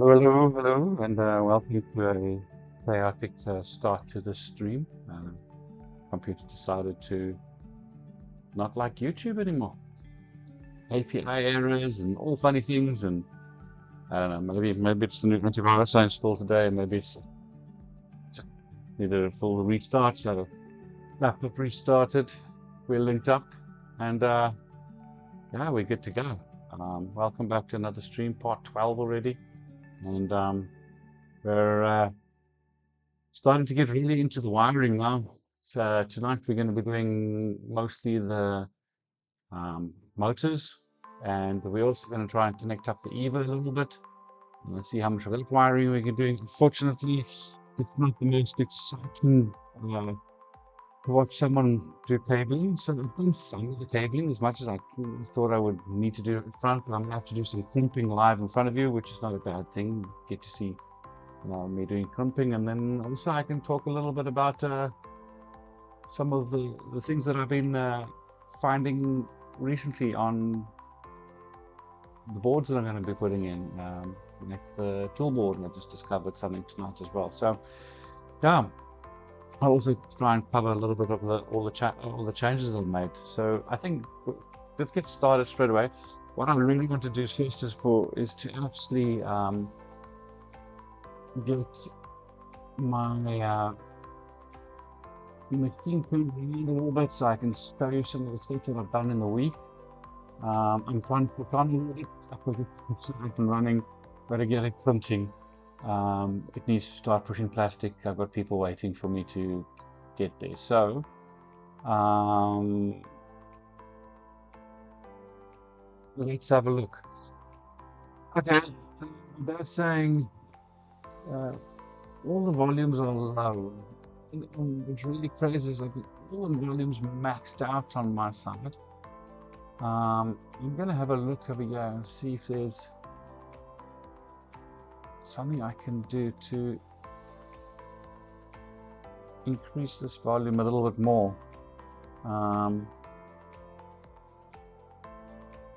Hello, and welcome to a chaotic start to the stream. Computer decided to not like YouTube anymore. API errors and all funny things, and I don't know. Maybe it's the new antivirus I installed today. Maybe it's needed a full restart. So the laptop restarted. We're linked up, and yeah, we're good to go. Welcome back to another stream, part 12 already. And we're starting to get really into the wiring now. So tonight we're going to be doing mostly the motors, and we're also going to try and connect up the EVA a little bit. And let's see how much of that wiring we can do. Unfortunately, it's not the most exciting to watch someone do cabling. So I've done some of the cabling as much as I thought I would need to do it in front, but I'm going to have to do some crimping live in front of you, which is not a bad thing. You get to see me doing crimping, and then also I can talk a little bit about some of the things that I've been finding recently on the boards that I'm going to be putting in, like the tool board, and I just discovered something tonight as well. So yeah, I'll also try and cover a little bit of all the changes that I've made. So I think let's get started straight away. What I really want to do first is to actually get my machine tuned a little bit, so I can show you some of the stuff that I've done in the week. I'm trying to put on a little bit up and running, but to get it printing. It needs to start pushing plastic. I've got people waiting for me to get there. So, let's have a look. Okay, they're saying all the volumes are low. What's really crazy is like all the volumes maxed out on my side. I'm gonna have a look over here and see if there's something I can do to increase this volume a little bit more.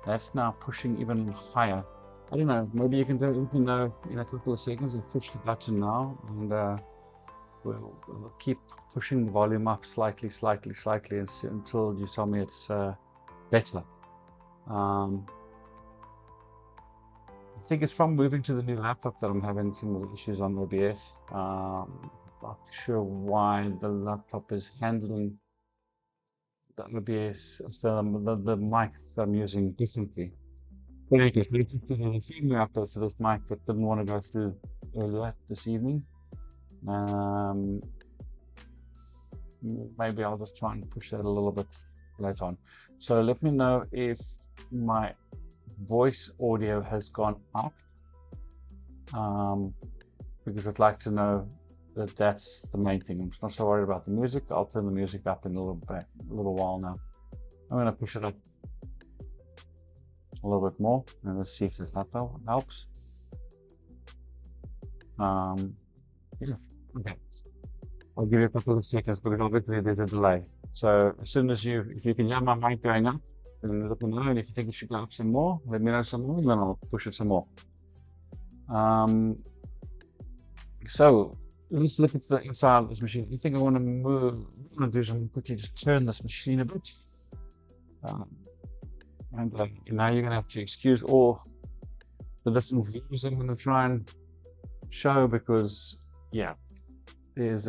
That's now pushing even higher. I don't know, maybe you can let me know in a couple of seconds and push the button now, and we'll keep pushing the volume up slightly until you tell me it's better. I think it's from moving to the new laptop that I'm having some of the issues on OBS. Not sure why the laptop is handling the OBS, the mic that I'm using differently. But anyway, we just did a firmware update for this mic that didn't want to go through earlier this evening. Maybe I'll just try and push that a little bit later on. So let me know if my voice audio has gone up, because I'd like to know that that's the main thing. I'm not so worried about the music. I'll turn the music up in a little while now. I'm going to push it up a little bit more, and let's see if that helps. Yeah, okay. I'll give you a couple of seconds because obviously there's a delay. So as soon as if you can hear my mic going up, then let me know, and if you think it should go up some more, let me know some more, and then I'll push it some more. So let's look at the inside of this machine. I think I want to do something quickly, just turn this machine a bit. And now you're going to have to excuse all the different views I'm going to try and show, because yeah, there's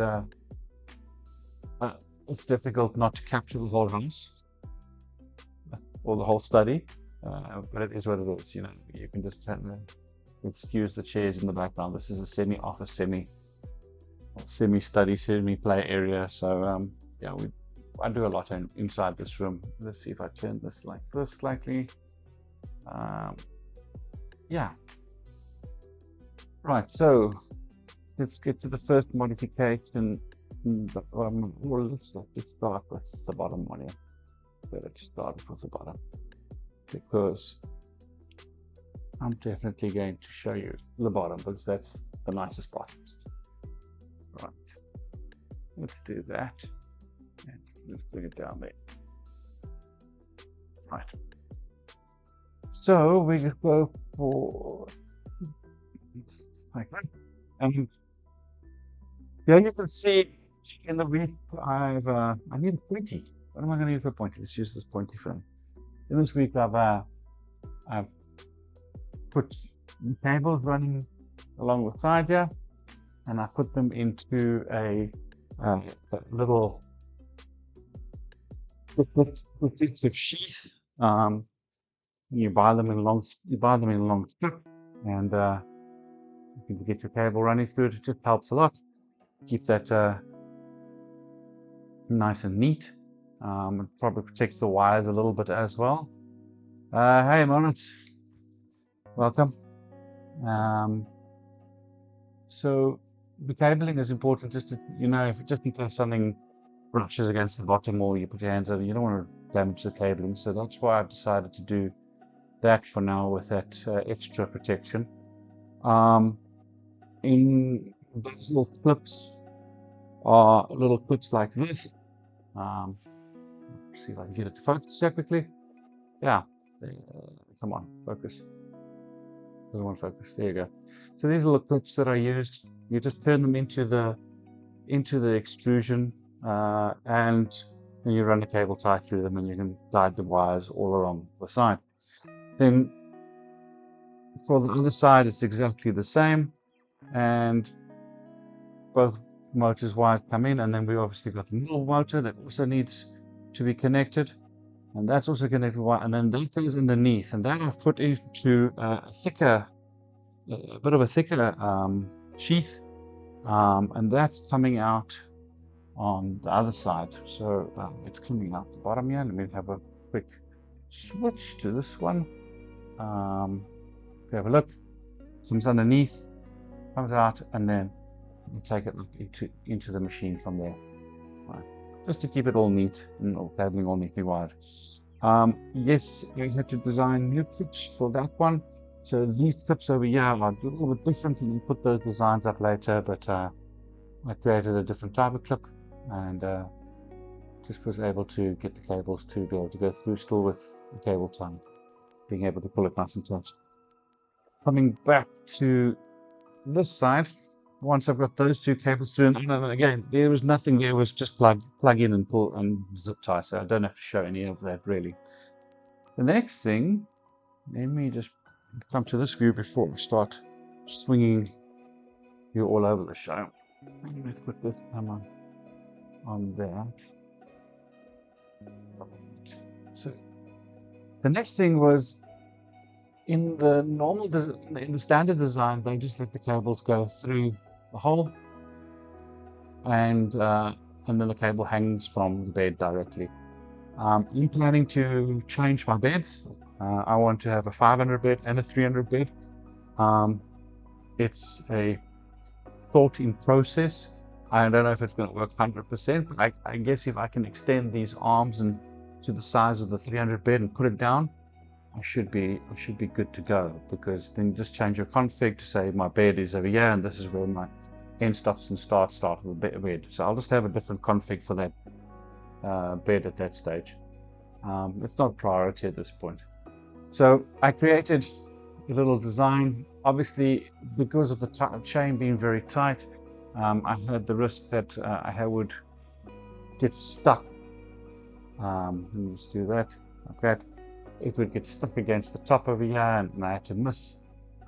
it's difficult not to capture the whole house or the whole study, but it is what it is. You know, you can just excuse the chairs in the background. This is a semi-office, semi-study, semi-play area. So yeah, I do a lot inside this room. Let's see if I turn this like this slightly. Yeah. Right, so let's get to the first modification. Let's start with the bottom one here. Better to start with the bottom, because I'm definitely going to show you the bottom, because that's the nicest spot. Right, let's do that, and let's bring it down there. Right, so we go for like that. And here you can see in the week I need a pointy. What am I going to use for a pointy? Let's use this pointy frame. In this week I've put cables running along the side here, and I put them into a little protective sheath. You buy them in a long strip, and you can get your cable running through it. It just helps a lot. Keep that nice and neat. It probably protects the wires a little bit as well. Hey, Moritz, welcome. So the cabling is important, just to, just in case something brushes against the bottom or you put your hands over, you don't want to damage the cabling. So that's why I've decided to do that for now with that extra protection. In those little clips are little clips like this. See if I can get it to focus quickly. Yeah, come on, focus. Doesn't want to focus. There you go. So these little clips that I used, you just turn them into the extrusion, and then you run a cable tie through them, and you can guide the wires all along the side. Then for the other side, it's exactly the same, and both motors wires come in, and then we obviously got the middle motor that also needs to be connected, and that's also connected wire, and then that goes underneath, and that I've put into a bit of a thicker sheath, and that's coming out on the other side. So it's coming out the bottom here. Let me have a quick switch to this one. Have a look. Comes underneath, comes out, and then we'll take it up into the machine from there. Right. Just to keep it all neat and all cabling all neatly wired. Yes, I had to design new clips for that one. So these clips over here are a little bit different, and we'll put those designs up later, but I created a different type of clip, and just was able to get the cables to be able to go through still with the cable tie, being able to pull it nice and tight. Coming back to this side, once I've got those two cables through, and again, there was nothing there, it was just plug in and pull and zip tie, so I don't have to show any of that really. The next thing, let me just come to this view before I start swinging you all over the show. Let's put this camera on that. So the next thing was, in the standard design, they just let the cables go through the hole, and then the cable hangs from the bed directly. I'm planning to change my beds. I want to have a 500 bed and a 300 bed. It's a thought in process. I don't know if it's going to work 100%, but I guess if I can extend these arms and to the size of the 300 bed and put it down, I should be good to go, because then you just change your config to say my bed is over here and this is where my end stops and start of the bed. So I'll just have a different config for that bed at that stage. It's not a priority at this point. So I created a little design. Obviously, because of the chain being very tight, I had the risk that I would get stuck. Let me just do that like that. It would get stuck against the top over here, and I had to miss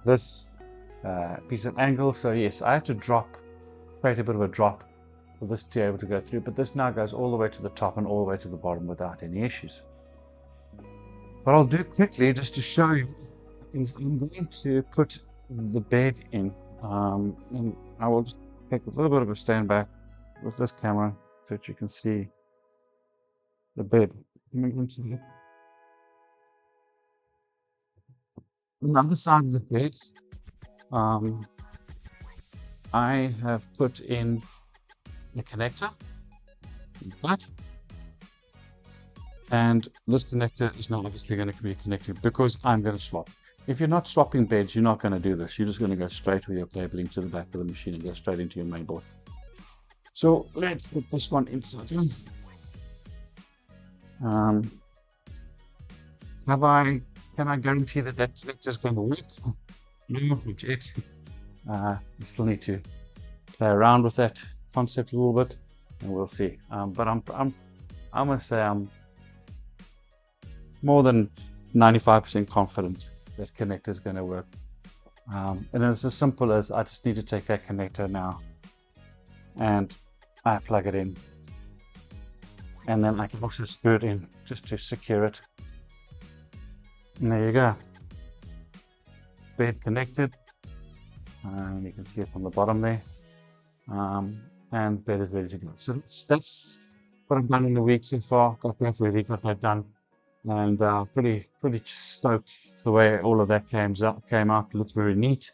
this piece of angle. So yes, I had to create a bit of a drop for this to be able to go through, but this now goes all the way to the top and all the way to the bottom without any issues. What I'll do quickly, just to show you, is I'm going to put the bed in, and I will just take a little bit of a stand back with this camera so that you can see the bed. On the other side of the bed, I have put in the connector, like that. And this connector is now obviously going to be connected because I'm going to swap. If you're not swapping beds, you're not going to do this. You're just going to go straight with your cabling to the back of the machine and go straight into your main board. So let's put this one inside here. Can I guarantee that connector is going to work? No, not yet. You still need to play around with that concept a little bit, and we'll see. But I must say I'm more than 95% confident that connector is going to work. And it's as simple as I just need to take that connector now and I plug it in, and then I can also screw it in just to secure it. And there you go, bed connected, and you can see it from the bottom there, and bed is ready to go. So that's what I've done in the week so far. Got that ready, got that done, and pretty stoked the way all of that came out. Looks very neat.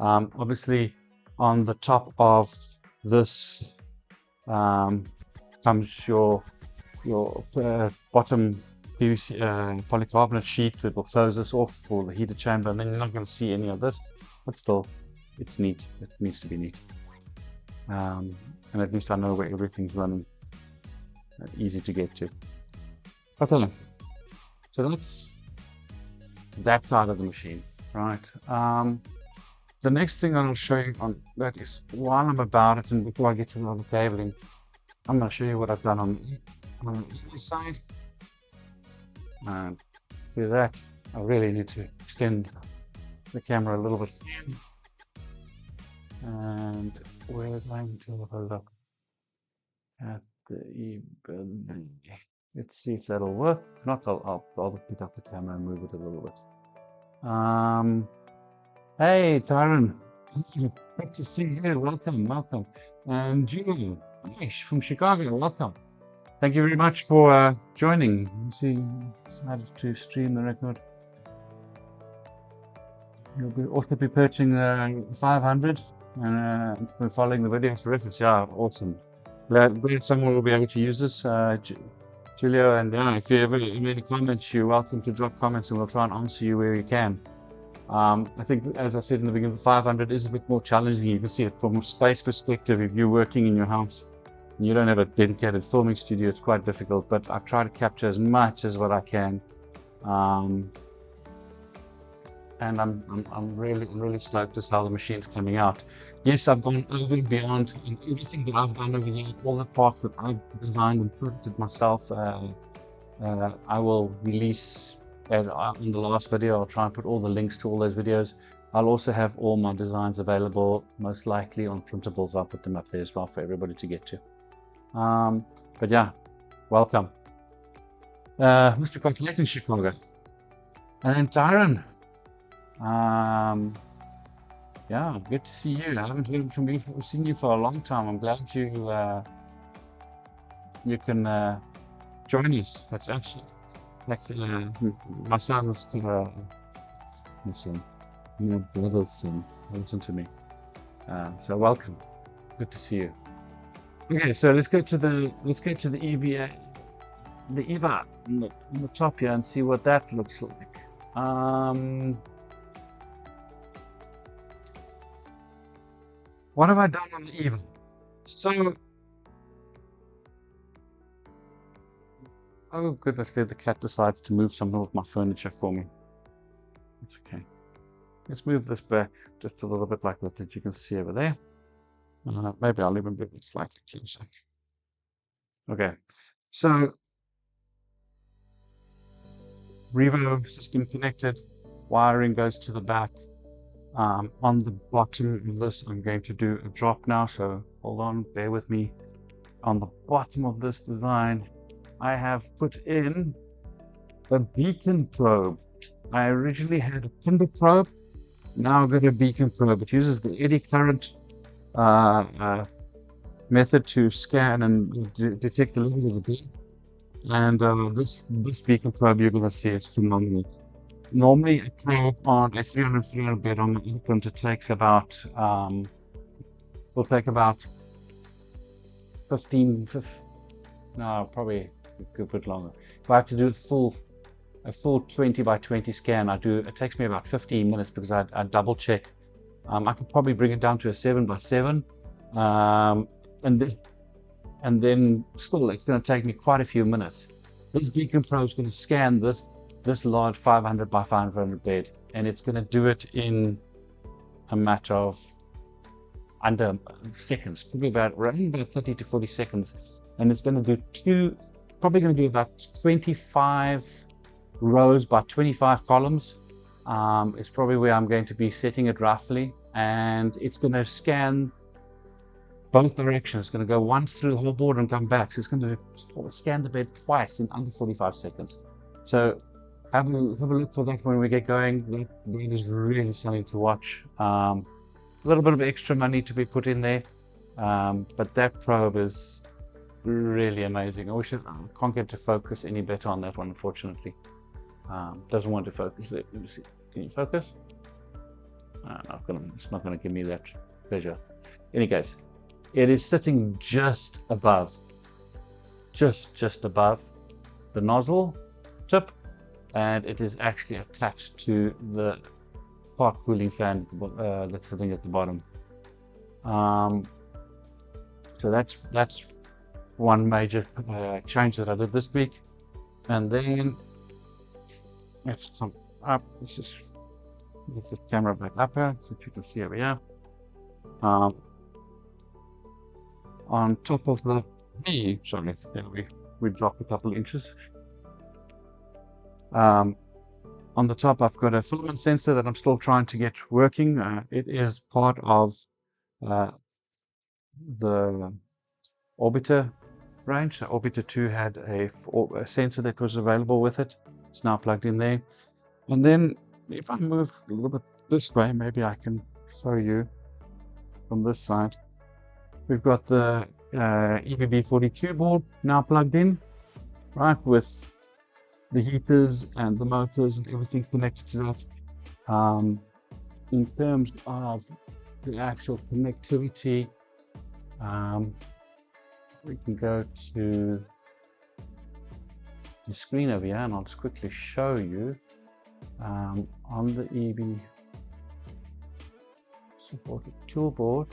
Obviously on the top of this comes your bottom PVC polycarbonate sheet that will close this off for the heater chamber, and then you're not going to see any of this, but still it's neat. It needs to be neat, and at least I know where everything's running, easy to get to. Okay, so that's that side of the machine, right? The next thing I'll show you on that is, while I'm about it and before I get to the other cabling, I'm going to show you what I've done on the EVA side. And with that, I really need to extend the camera a little bit in, and we're going to have a look at the EVA. Let's see if that'll work. If not, I'll pick up the camera and move it a little bit. Hey, Tyron, good to see you. Welcome. And Julie from Chicago, welcome. Thank you very much for joining. Let's see, decided to stream the record. You'll also be purchasing 500 and following the video. Terrific, yeah, awesome. Glad someone will be able to use this, Julio. And if you ever have any comments, you're welcome to drop comments, and we'll try and answer you where we can. I think, as I said in the beginning, the 500 is a bit more challenging. You can see it from a space perspective. If you're working in your house and you don't have a dedicated filming studio, it's quite difficult, but I've tried to capture as much as what I can. And I'm really stoked as how the machine's coming out. Yes, I've gone over and beyond in everything that I've done over here, all the parts that I've designed and printed myself. I will release on the last video. I'll try and put all the links to all those videos. I'll also have all my designs available, most likely on printables. I'll put them up there as well for everybody to get to. But yeah, welcome. Must be quite late in Chicago. And then Tyron, yeah, good to see you. I haven't heard from you, seen you for a long time. I'm glad you can join us. That's actually my son's my brother's son. Listen to me. So welcome. Good to see you. Okay, so let's go to the EVA, the EVA on the top here, and see what that looks like. What have I done on the EVA? So, oh goodness, there the cat decides to move some of my furniture for me. It's okay. Let's move this back just a little bit like that you can see over there. Maybe I'll even bring it slightly closer. Okay, so Revo system connected, wiring goes to the back. On the bottom of this, I'm going to do a drop now, so hold on, bear with me. On the bottom of this design, I have put in a beacon probe. I originally had a timber probe, now I've got a beacon probe. It uses the eddy current method to scan and detect the level of the bed. And this beacon probe, you're going to see, is phenomenal. Normally a probe on a 300 bed on the printer takes about will take about 15, no, probably a good bit longer. If I have to do a full 20 by 20 scan, it takes me about 15 minutes because I double check. I could probably bring it down to a 7 by 7, and then still it's going to take me quite a few minutes. This beacon probe is going to scan this large 500 by 500 bed, and it's going to do it in a matter of under seconds, probably around about 30 to 40 seconds. And it's going to do probably going to do about 25 rows by 25 columns. It's probably where I'm going to be setting it roughly, and it's going to scan both directions. It's going to go once through the whole board and come back. So it's going to scan the bed twice in under 45 seconds. So have a look for that when we get going. That is really something to watch. A little bit of extra money to be put in there, but that probe is really amazing. I can't get to focus any better on that one, unfortunately. Doesn't want to focus. Can you focus? It's not going to give me that pleasure. In any case, it is sitting just above the nozzle tip, and it is actually attached to the part cooling fan that's sitting at the bottom. So that's one major change that I did this week. And then let's come up. Let's just get this camera back up here so that you can see over here. On top of the we dropped a couple of inches. On the top, I've got a filament sensor that I'm still trying to get working. It is part of the Orbiter range. So Orbiter 2 had a sensor that was available with it. It's now plugged in there. And then if I move a little bit this way, maybe I can show you from this side. We've got the EVB42 board now plugged in, right, with the heaters and the motors and everything connected to that. In terms of the actual connectivity, we can go to the screen over here and I'll just quickly show you on the EB supported toolboard.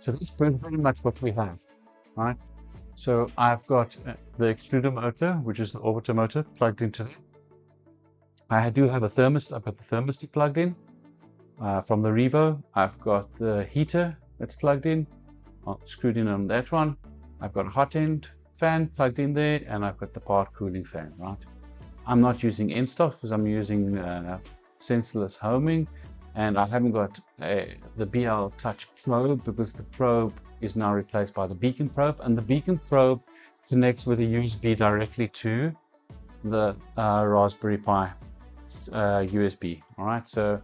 So this is pretty much what we have, right? So I've got the extruder motor, which is the orbiter motor, plugged into there. I do have a thermostat. I've got the thermostat plugged in from the Revo. I've got the heater that's plugged in, screwed in on that one. I've got a hot end fan plugged in there, and I've got the part cooling fan, right? I'm not using end stock because I'm using sensorless homing, and I haven't got the BL Touch probe because the probe is now replaced by the beacon probe, and the beacon probe connects with a USB directly to the Raspberry Pi USB. All right, so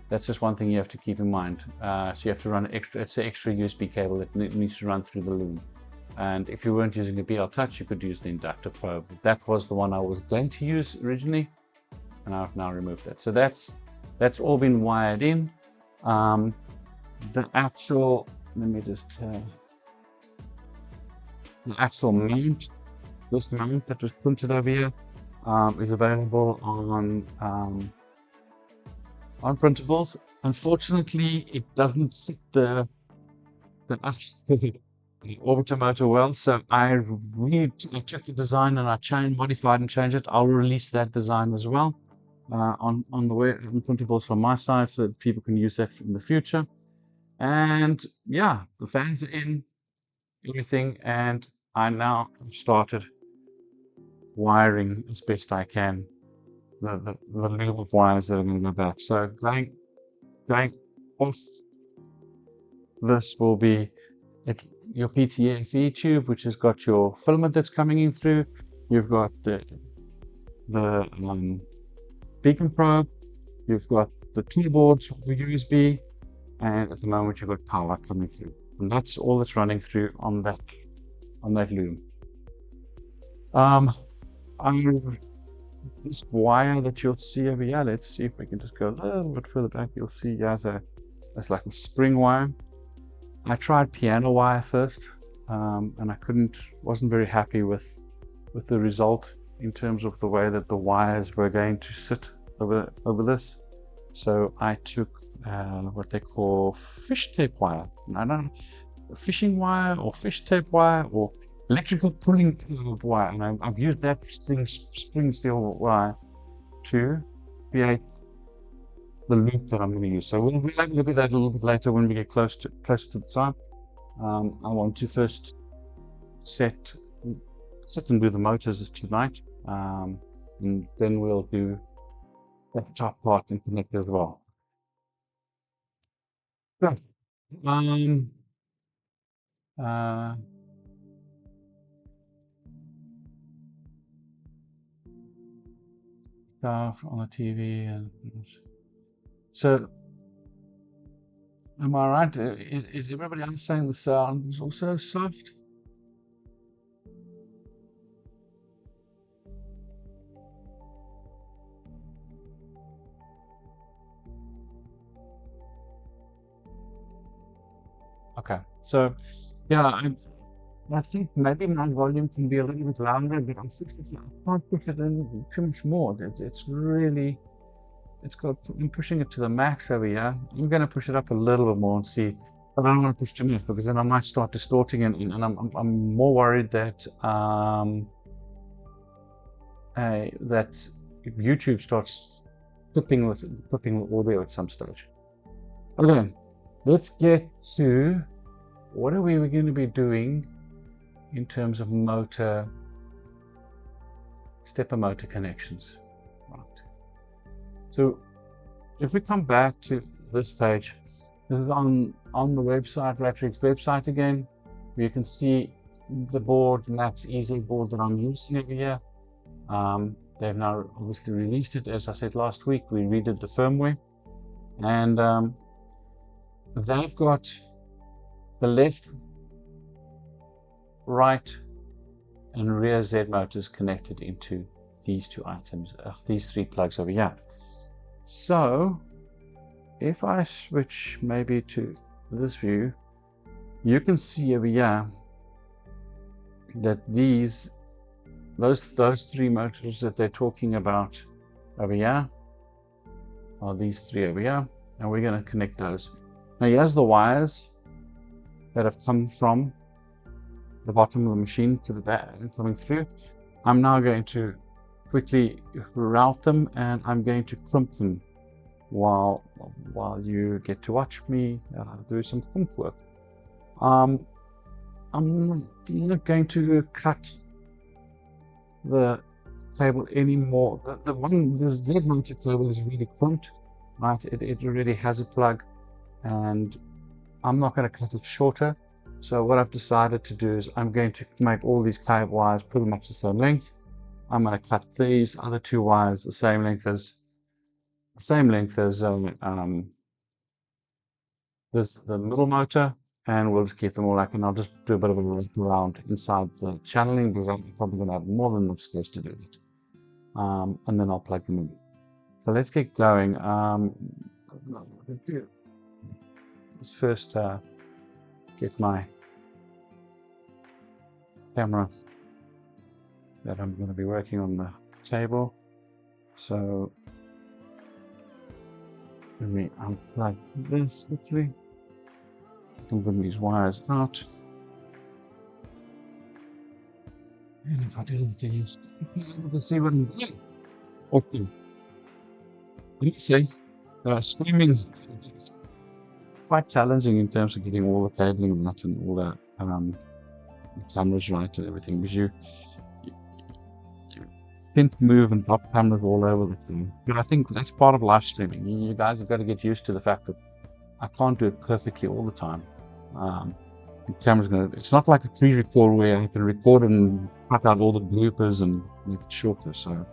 that's just one thing you have to keep in mind. So you have to run it's an extra USB cable that needs to run through the loom. And if you weren't using a BL Touch, you could use the inductor probe. That was the one I was going to use originally, and I've now removed that. So that's all been wired in. The actual, let me just the actual mount, this mount that was printed over here, is available on printables. Unfortunately, it doesn't fit the orbiter motor well, so I took the design and I modified and changed it. I'll release that design as well on printables from my side so that people can use that in the future. And yeah, the fans are in, everything, and I now have started wiring as best I can the loop of wires that are going to go back. So going off this will be your PTFE tube, which has got your filament that's coming in through. You've got the beacon probe, you've got the tool boards for the USB, and at the moment you've got power coming through, and that's all that's running through on that loom. This wire that you'll see over here, let's see if we can just go a little bit further back. You'll see there's like a spring wire. I tried piano wire first, and I wasn't very happy with the result in terms of the way that the wires were going to sit over this. So I took what they call fish tape wire. I don't know, fishing wire or fish tape wire or electrical pulling wire, and I've used that spring steel wire to create the loop that I'm going to use. So we'll have a look at that a little bit later when we get close to the time. I want to first sit and do the motors tonight, and then we'll do that top part and connect as well. Good. Stuff on the TV, and so am I right? Is everybody else saying the sound is also soft? Okay, so yeah, I think maybe my volume can be a little bit louder, but unfortunately I can't push it in too much more. It's really, I'm pushing it to the max over here. I'm going to push it up a little bit more and see, but I don't want to push too much because then I might start distorting it, and I'm more worried that that if YouTube starts clipping the audio at some stage. Okay, let's get to what are we going to be doing in terms of stepper motor connections. Right. So if we come back to this page, this is on the website, RatRig's website again, where you can see the board, MAX EZ board that I'm using over here. They've now obviously released it. As I said last week, we redid the firmware, and they've got the left, right, and rear Z motors connected into these two items, these three plugs over here. So if I switch maybe to this view, you can see over here that those three motors that they're talking about over here are these three over here, and we're going to connect those. Now here's the wires that have come from the bottom of the machine to the back and coming through. I'm now going to quickly route them, and I'm going to crimp them while you get to watch me do some crimp work. I'm not going to cut the cable anymore. The Z motor cable is really crimped, right? It already has a plug, and I'm not going to cut it shorter. So what I've decided to do is I'm going to make all these cable wires pretty much the same length. I'm going to cut these other two wires the same length as this the middle motor, and we'll just keep them all like, and I'll just do a bit of a wrap around inside the channeling because I'm probably going to have more than enough space to do it. And then I'll plug them in. So let's get going. Let's first get my camera that I'm going to be working on the table. So let me unplug this quickly. I can bring these wires out. And if I do these, you'll be able to see what I'm doing. Okay. Let me say, streaming is quite challenging in terms of getting all the cabling right and all the cameras right and everything, because you tend to move and drop cameras all over the thing. But I think that's part of live streaming. You guys have got to get used to the fact that I can't do it perfectly all the time. The camera's it's not like a pre-record where I can record and cut out all the bloopers and make it shorter. So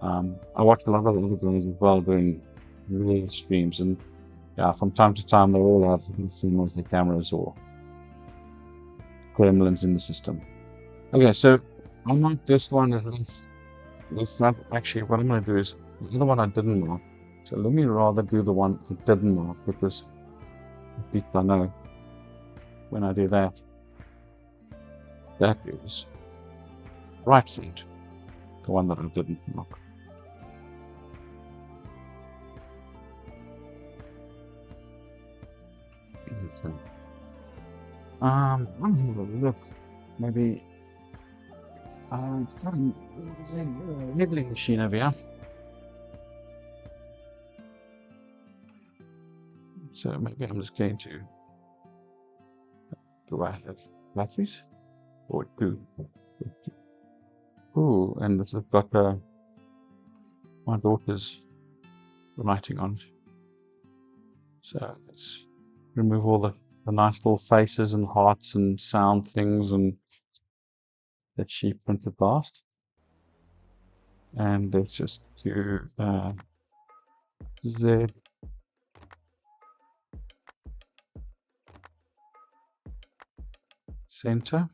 I watch a lot of the other guys as well doing real streams, and yeah, from time to time they all have film with their cameras or gremlins in the system. Okay, so I mark this one as this not actually. What I'm going to do is the other one I didn't mark. So let me rather do the one I didn't mark, because at least I know when I do that, that is right front, the one that I didn't mark. Okay. I'll have a look. Maybe it's got a nibbling machine over here. So maybe I'm just going to. Do I have batteries? Or two? Ooh, and this has got my daughter's writing on it. So let's remove all the nice little faces and hearts and sound things and that she printed last. And let's just do Z center.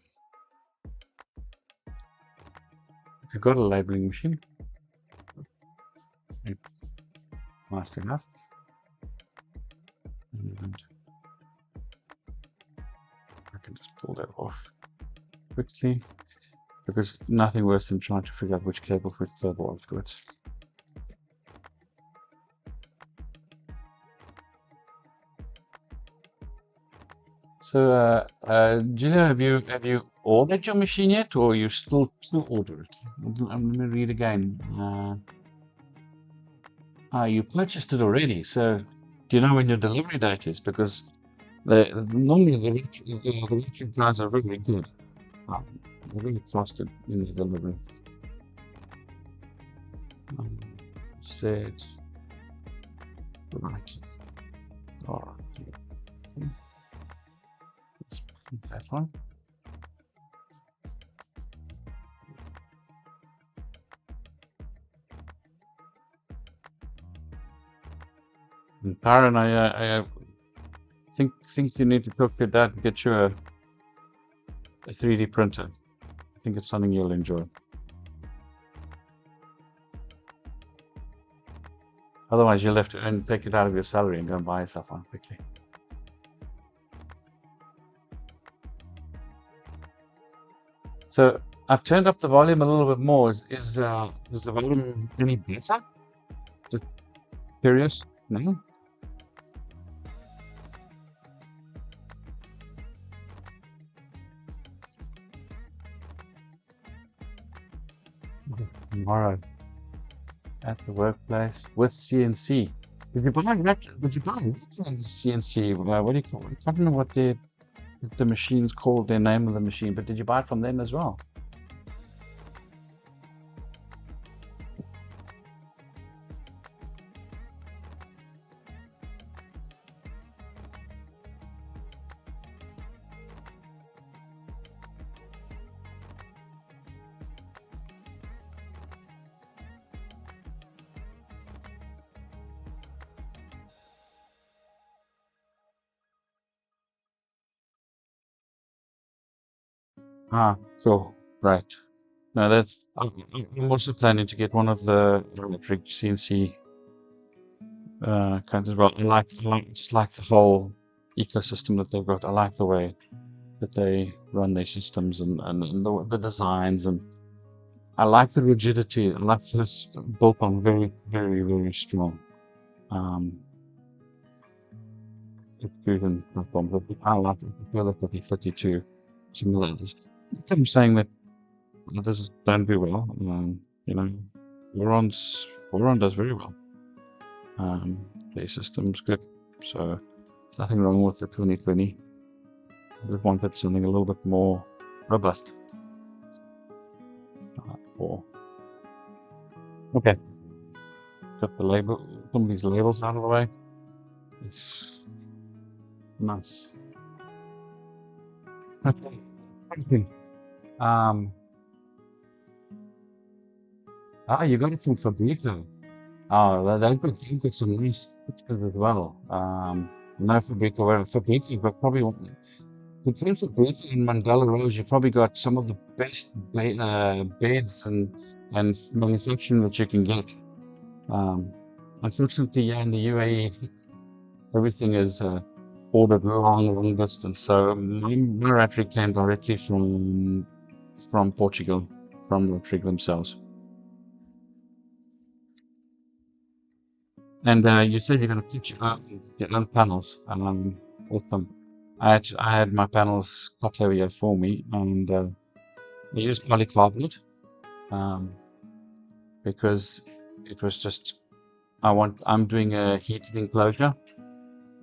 If you've got a labeling machine, nice enough. And I can just pull that off quickly, because nothing worse than trying to figure out which cable afterwards. So, Julia, have you ordered your machine yet, or you still order it? Let me read again. You purchased it already. So, do you know when your delivery date is? Because normally the electric guys are really good. They're really fast in the delivery. Said right. All right. Let's put that one. And Karen, I think you need to talk to your dad and get you a 3D printer. I think it's something you'll enjoy. Otherwise, you'll have to take it out of your salary and go and buy yourself one quickly. So I've turned up the volume a little bit more. Is the volume any better? Just curious. No. Tomorrow at the workplace with CNC. Did you buy CNC? What do you call it? I don't know what the machine's called, their name of the machine, but did you buy it from them as well? Cool. Right. No, that's. I'm also planning to get one of the RatRig CNC kinds as well. I just like the whole ecosystem that they've got. I like the way that they run their systems and the designs, and I like the rigidity. I like this built on very, very, very strong extrusion platforms. I like it. I feel like it'll be fitted to some of the others. I'm saying that others don't do well. You know, Voron does very well. Their system's good, so there's nothing wrong with the 2020. I just wanted something a little bit more robust. Okay, got the label, some of these labels out of the way. It's nice. Okay. You got it from Fabrico. Oh, they've got some nice pictures as well. No Fabrico, Fabrico, but probably between Fabrico and Mandela Rose, you probably got some of the best beds and manufacturing that you can get. Unfortunately, yeah, in the UAE, everything is ordered long distance. So my RatRig came directly from Portugal, from RatRig themselves. And you said you're going to put your own panels. Awesome. I had my panels cut over here for me, and I used polycarbonate because it was just I'm doing a heated enclosure,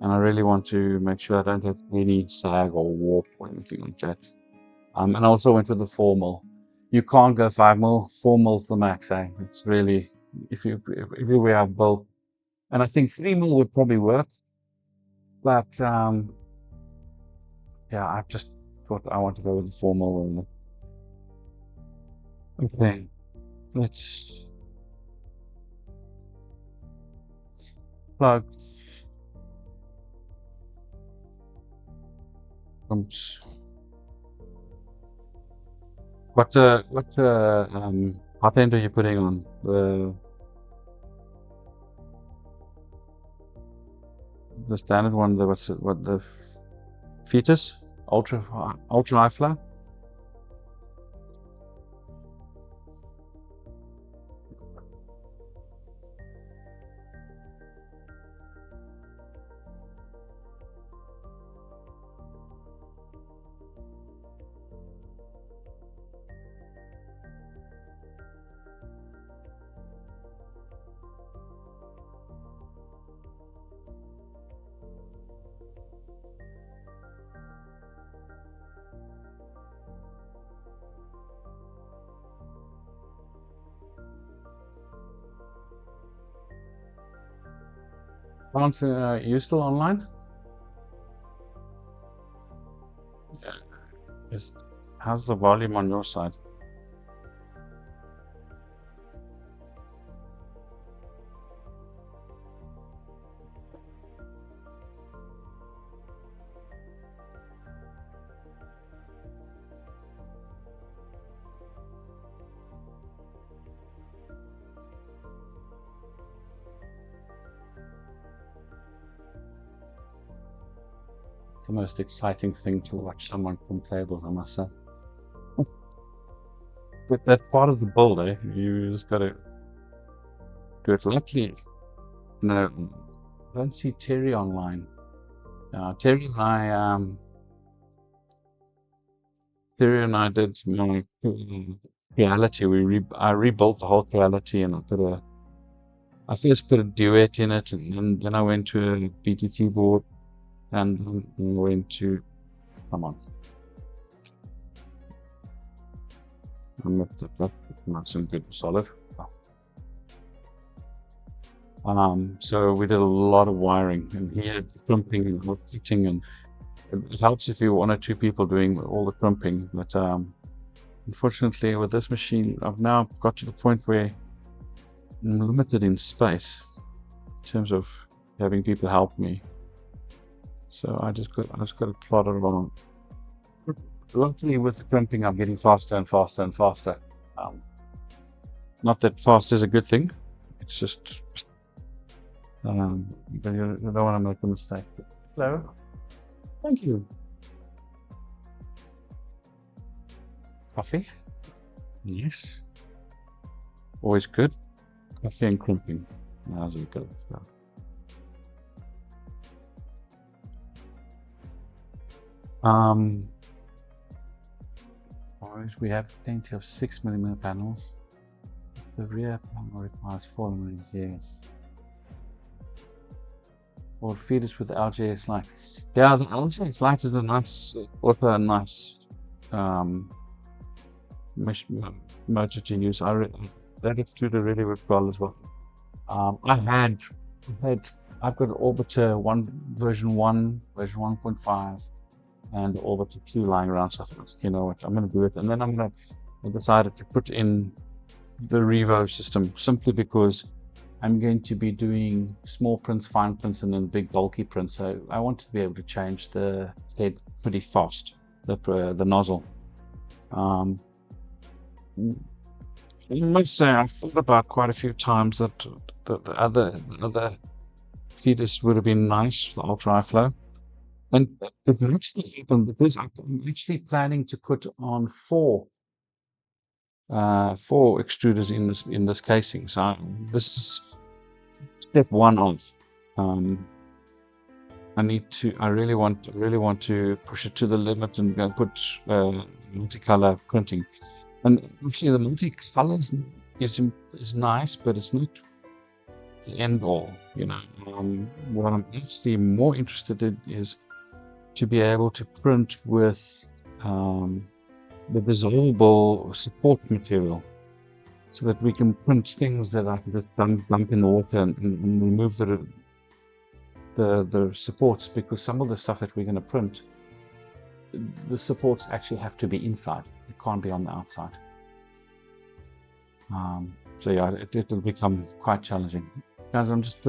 and I really want to make sure I don't have any sag or warp or anything like that. And I also went with the 4 mil. You can't go 5 mil. 4 mil's the max. It's really, if we have built, and I think 3 mil would probably work, but yeah, I just thought I want to go with the 4 mil. Okay, let's plug. What hot end are you putting on? The standard one, the fetus? Ultra high flow? Aren't you still online? Yeah. How's the volume on your side? The most exciting thing to watch someone from tables, I must say. But that's part of the build, eh? You just gotta do it. Luckily, no, I don't see Terry online. Terry and I did my reality. I rebuilt the whole reality, and I first put a duet in it, and then I went to a BTT board, and then went to, come on. That's some good solid. So we did a lot of wiring, and here the crimping and fitting, and it helps if you're 1 or 2 people doing all the crimping. But unfortunately, with this machine, I've now got to the point where I'm limited in space in terms of having people help me. So I just got to plod it along. Luckily, with the crimping, I'm getting faster and faster and faster. Not that fast is a good thing. It's just but you don't want to make a mistake. Hello. Thank you. Coffee? Yes. Always good. Coffee and crimping. How's it go? We have plenty of 6mm panels. The rear panel requires 4mm, yes. Or feed it with the LJS light. Yeah, the LJS light is also a nice motor to use. That extruder really works well as well. I've got Orbiter version 1, version 1.5. and Orbiter 2 lying around, so I thought, you know what, I'm going to do it. And then I decided to put in the Revo system, simply because I'm going to be doing small prints, fine prints, and then big bulky prints. So I want to be able to change the head pretty fast, the nozzle. I must say, I've thought about quite a few times that the other feeders would have been nice, the ultra high flow. And it actually happened because I'm actually planning to put on four extruders in this casing. So this is step 1 of. I really want to push it to the limit and go put multicolor printing. And actually, the multicolors is nice, but it's not the end all. What I'm actually more interested in is to be able to print with the dissolvable support material, so that we can print things that I can just dump in the water and remove the supports, because some of the stuff that we're going to print, the supports actually have to be inside. It can't be on the outside. So yeah, it'll become quite challenging. Guys, I'm just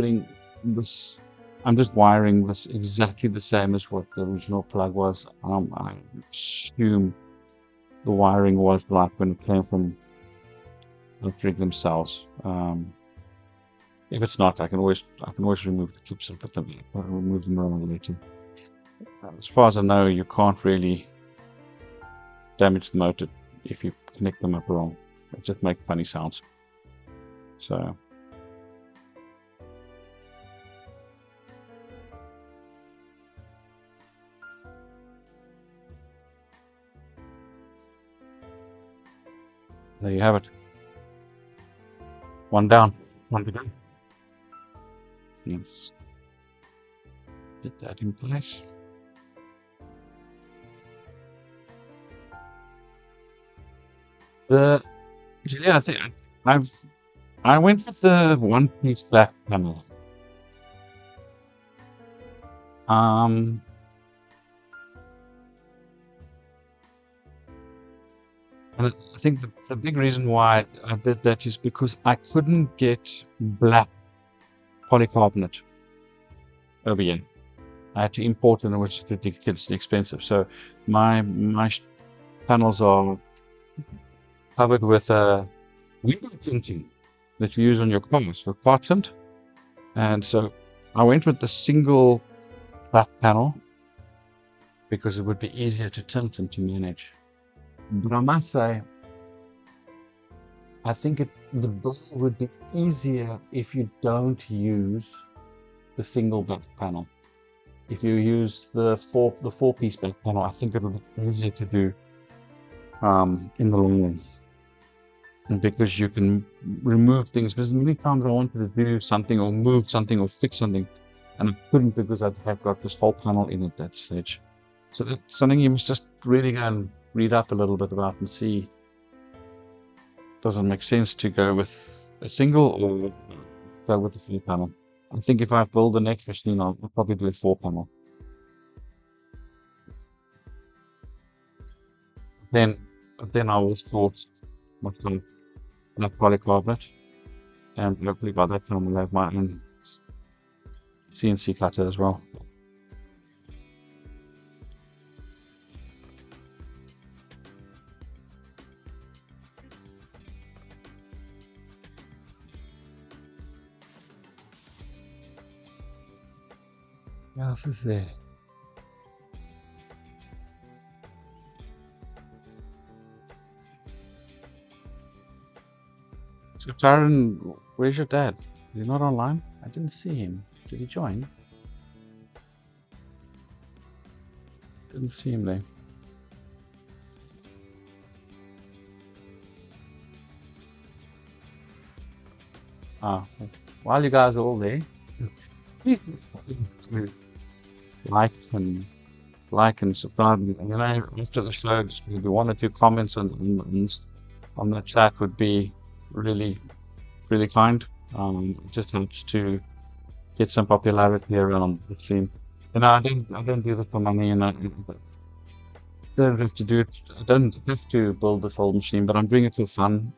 wiring this exactly the same as what the original plug was. I assume the wiring was like when it came from RatRig themselves. If it's not, I can always remove the clips and put them back, or remove them around later. As far as I know, you can't really damage the motor if you connect them up wrong. It just makes funny sounds. So there you have it. One down, one to go. Let's get that in place. I think I went with the one-piece back panel. And I think the big reason why I did that is because I couldn't get black polycarbonate over here. I had to import it, which is ridiculously expensive. So my panels are covered with window tinting that you use on your cars for car tint. And so I went with the single black panel because it would be easier to tint and to manage. But I must say, I think the build would be easier if you don't use the single back panel. If you use the four-piece back panel, I think it would be easier to do in the long run. And because you can remove things, because many times I wanted to do something or move something or fix something, and I couldn't because I had got this whole panel in at that stage. So that's something you must just really go and read up a little bit about and see. Does it make sense to go with a single or go with the full panel? I think if I build the next machine, I'll probably do a 4-panel. Then I will sort my polycarbonate, and hopefully by that time we'll have my own CNC cutter as well. What else is there? So Taran, where's your dad? Is he not online? I didn't see him. Did he join? Didn't see him there. While you guys are all there, like and subscribe. And after the show, just maybe 1 or 2 comments on the chat would be really kind. It just helps to get some popularity around the stream. I don't do this for money, and I don't have to do it. I don't have to build this whole machine, but I'm doing it for fun.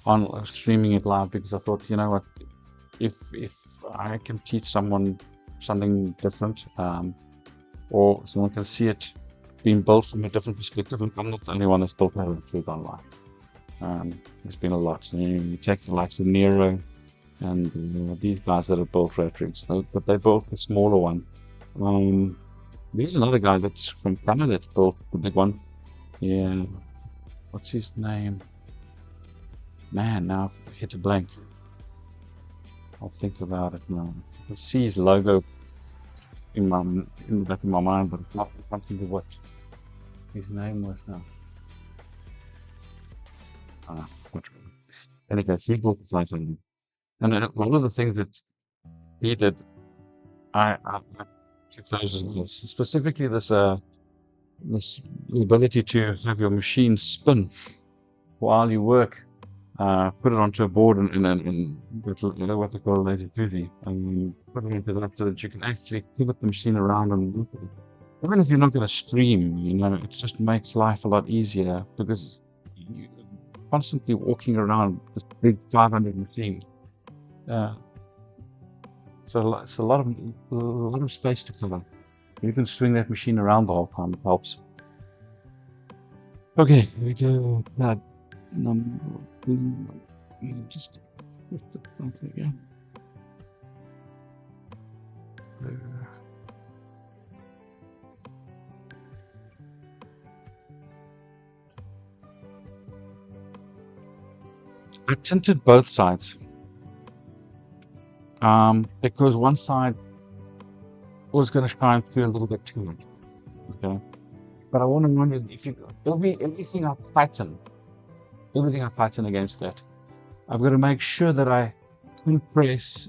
On streaming it live because I thought, you know what, if I can teach someone something different, or someone can see it being built from a different perspective, and I'm not the only one that's built RatRig online. There's been a lot. You take the likes of Nero and these guys that have built RatRigs, but they built a smaller one. There's another guy that's from Canada that's built the big one. Yeah, what's his name? Man, now I've hit a blank. I'll think about it now. I see his logo in the back of my mind, but I can't think of what his name was now. Anyway, he built the site only. And then one of the things that he did, I took those as well. Specifically, this the ability to have your machine spin while you work. Put it onto a board and what they call a lazy Susie, and put it into that so that you can actually pivot the machine around and look at it. Even if you're not going to stream, it just makes life a lot easier because you're constantly walking around this big 500 machine. So it's a lot of space to cover. You can swing that machine around the whole time. It helps. Okay, we go that number. Just something again. I tinted both sides because one side was going to shine through a little bit too much. Okay, but I want to run you if you everything I pattern against that. I've got to make sure that I compress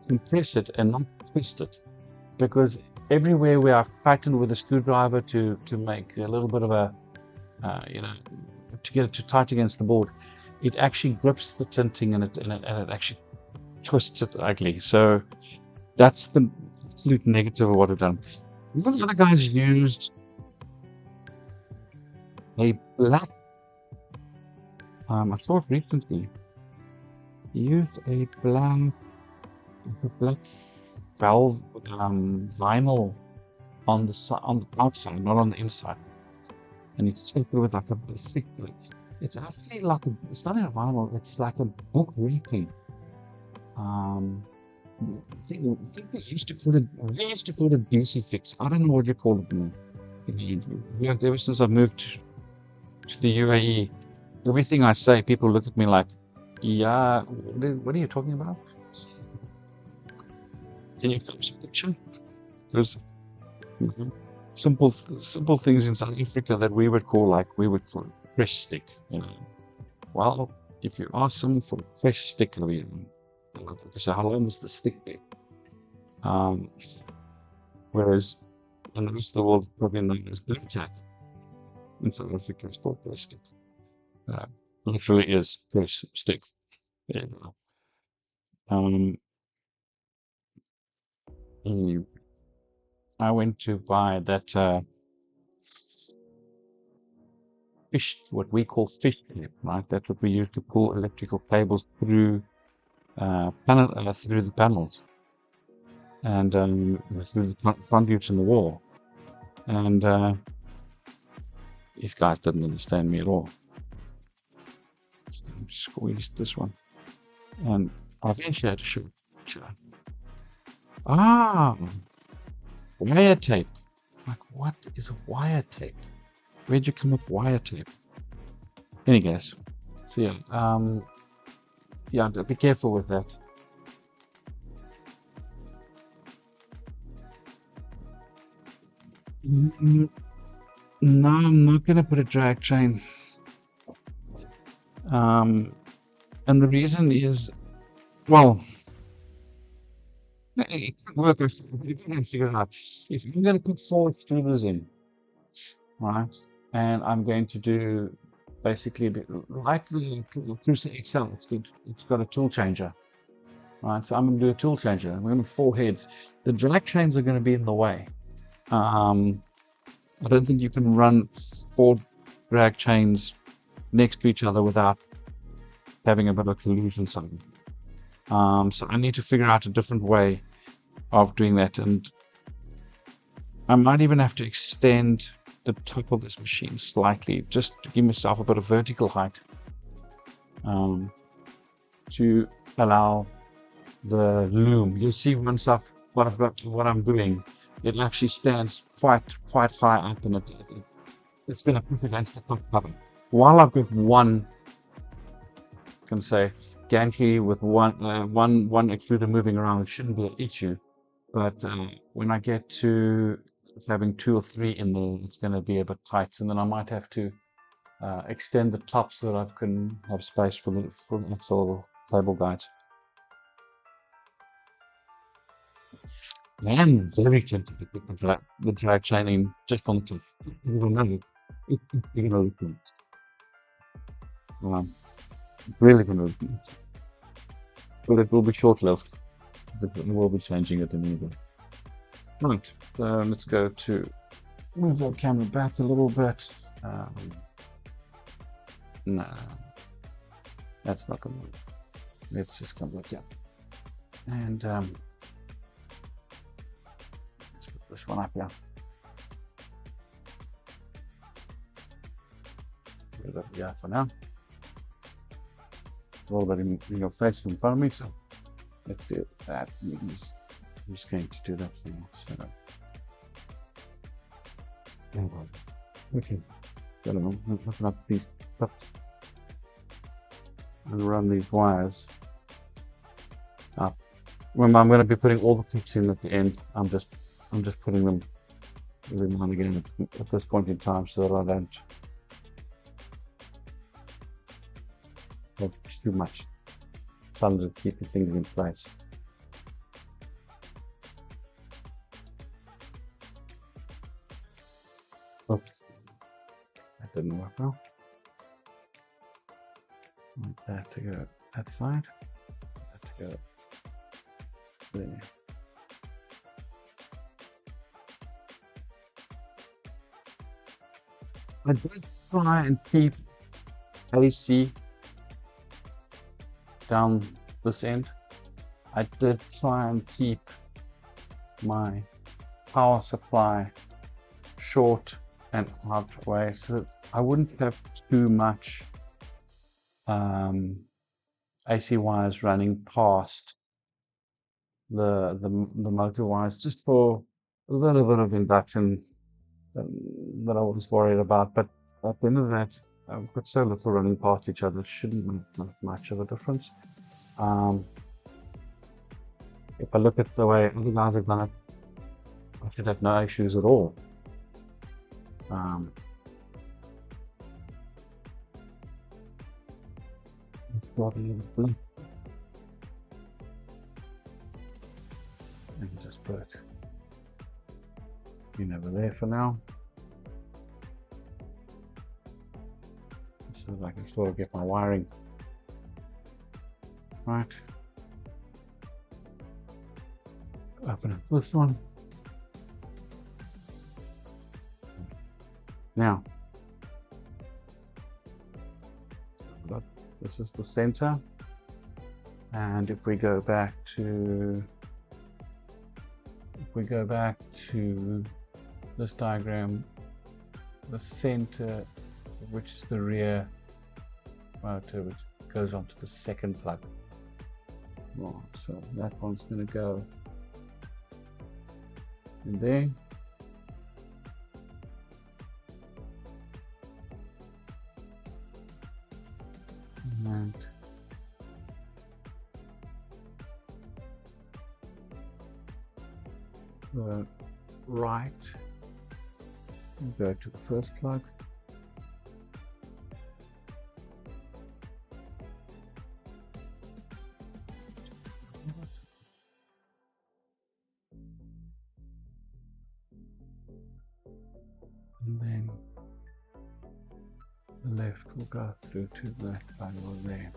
it and not twist it, because everywhere where I've tightened with a screwdriver to make a little bit of a to get it too tight against the board, it actually grips the tinting and it actually twists it ugly. So that's the absolute negative of what I've done. The other guys used a black. I saw it recently. He used a black valve vinyl on the outside, not on the inside, and he set it with like a thick. It's actually like it's not a vinyl. It's like a book wrapping. I think we used to call it BC fix. I don't know what you call it now. Ever since I moved to the UAE, everything I say, people look at me like, yeah, what are you talking about? Can you finish a picture? There's simple things in South Africa that we would call fresh stick. Well, if you ask someone for a fresh stick over here, so how long was the stick be? Whereas in the rest of the world, it's probably known as black tack. In South Africa, it's called fresh stick. Literally is fresh stick. There you go. I went to buy that what we call fish tape, right? That's what we use to pull electrical cables through through the panels and through the conduits in the wall. And these guys didn't understand me at all. So I squeezed this one, and I eventually had to show it. Wire tape. Like, what is a wire tape? Where'd you come up with wire tape? Anyways, so yeah, be careful with that. No, I'm not going to put a drag chain. And the reason is, well, it can't work. You can figure it out. If I'm going to put 4 extruders in, right, and I'm going to do basically like the Cruiser XL, it's got a tool changer, right? So I'm going to do a tool changer. I'm going to 4 heads. The drag chains are going to be in the way. I don't think you can run 4 drag chains next to each other without having a bit of collusion something. So I need to figure out a different way of doing that, and I might even have to extend the top of this machine slightly just to give myself a bit of vertical height to allow the loom. You'll see once what I'm doing, it actually stands quite high up, and it's going to push against the top cover. While I've got one, I can say gantry with one extruder moving around, it shouldn't be an issue. But when I get to having 2 or 3 in there, it's going to be a bit tight, and then I might have to extend the top so that I can have space for the actual cable guides. I'm very tempted to put the drag chain in just on the top. You will know you're gonna look nice. It's really gonna look nice. But it will be short-lived. We will be changing it in England. Right, so let's go to move the camera back a little bit. No, that's not gonna work. Let's just come back down. And let's put this one up here. Put it up here for now. A little bit in your face in front of me, so let's do that. I'm just going to do that for you. So, okay, got them. Open up these clips and run these wires up. Remember, I'm going to be putting all the clips in at the end. I'm just putting them every now and again at this point in time, so that I don't have too much tons of keeping things in place. Oops, that didn't work well. Want that to go that side, that to go there. I did try and keep AC down this end. I did try and keep my power supply short and out way so that I wouldn't have too much AC wires running past the motor wires, just for a little bit of induction that I was worried about. But at the end of that, I've got so little running past each other, shouldn't make much of a difference. If I look at the way other guys have done it, I should have no issues at all. Let me just put it over there for now, so that I can sort of get my wiring right. Open up this one. Now, this is the center, and if we go back to this diagram, the center, which is the rear motor, which goes onto the second plug. Right, so that one's going to go in there. And the right, we'll go to the first plug. And then the left will go through to that plug over there.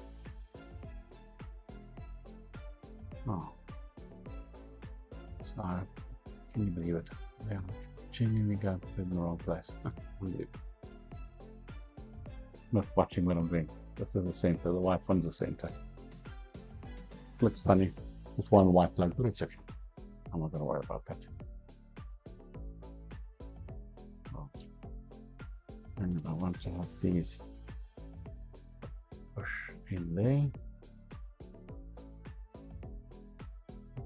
Oh, so can you believe it? They are genuinely going to in the wrong place. Not watching what I'm doing. This is the center, the white one's the center. Looks funny, with one white plug, but it's okay. I'm not going to worry about that. And I want to have these push in there.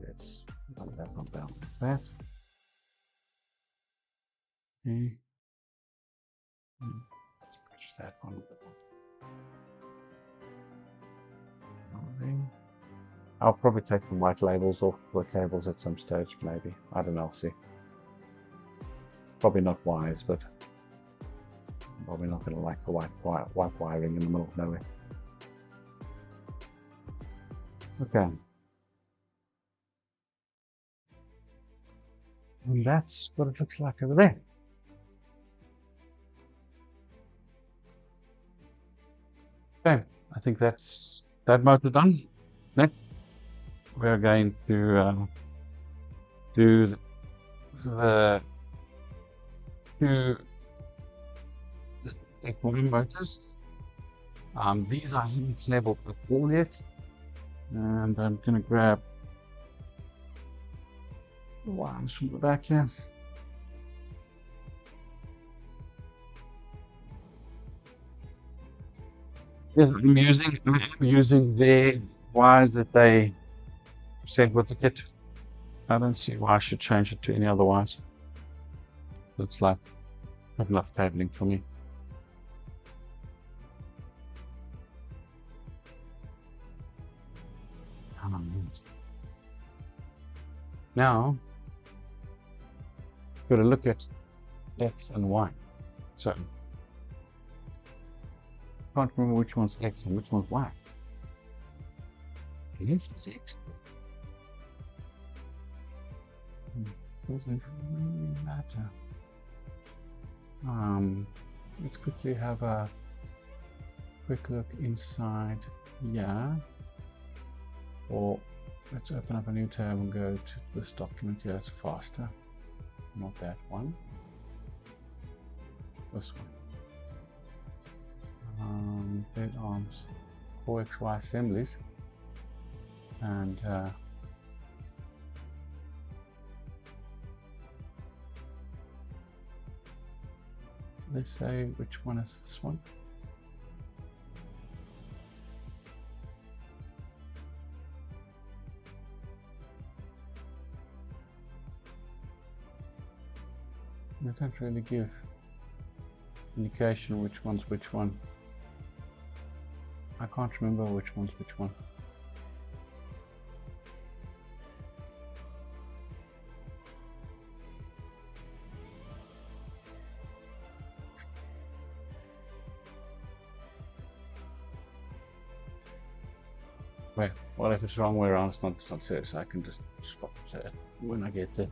Let's run that one down like that. Okay. Let's push that one. I'll probably take some white labels off the cables at some stage, maybe. I don't know, I'll see. Probably not wise, but probably not going to like the white wiring in the middle of nowhere. Okay. And that's what it looks like over there. Okay, I think that's that motor done. Next, we're going to do the two equine motors. These I haven't labeled at all yet, and I'm going to grab the wires from the back here. Yeah, I'm using the wires that they sent with the kit. I don't see why I should change it to any other wires. Looks like not enough cabling for me. Now, got to look at X and Y. So, can't remember which one's X and which one's Y. This is X. Doesn't really matter. Let's quickly have a quick look inside here. Or let's open up a new tab and go to this document here. It's faster. Not that one. This one. Bed arms, core XY assemblies, and let's say which one is this one. They don't really give indication which one's which one. I can't remember which one's which one. Wait, well, if it's the wrong way around, it's not serious. I can just spot it when I get there.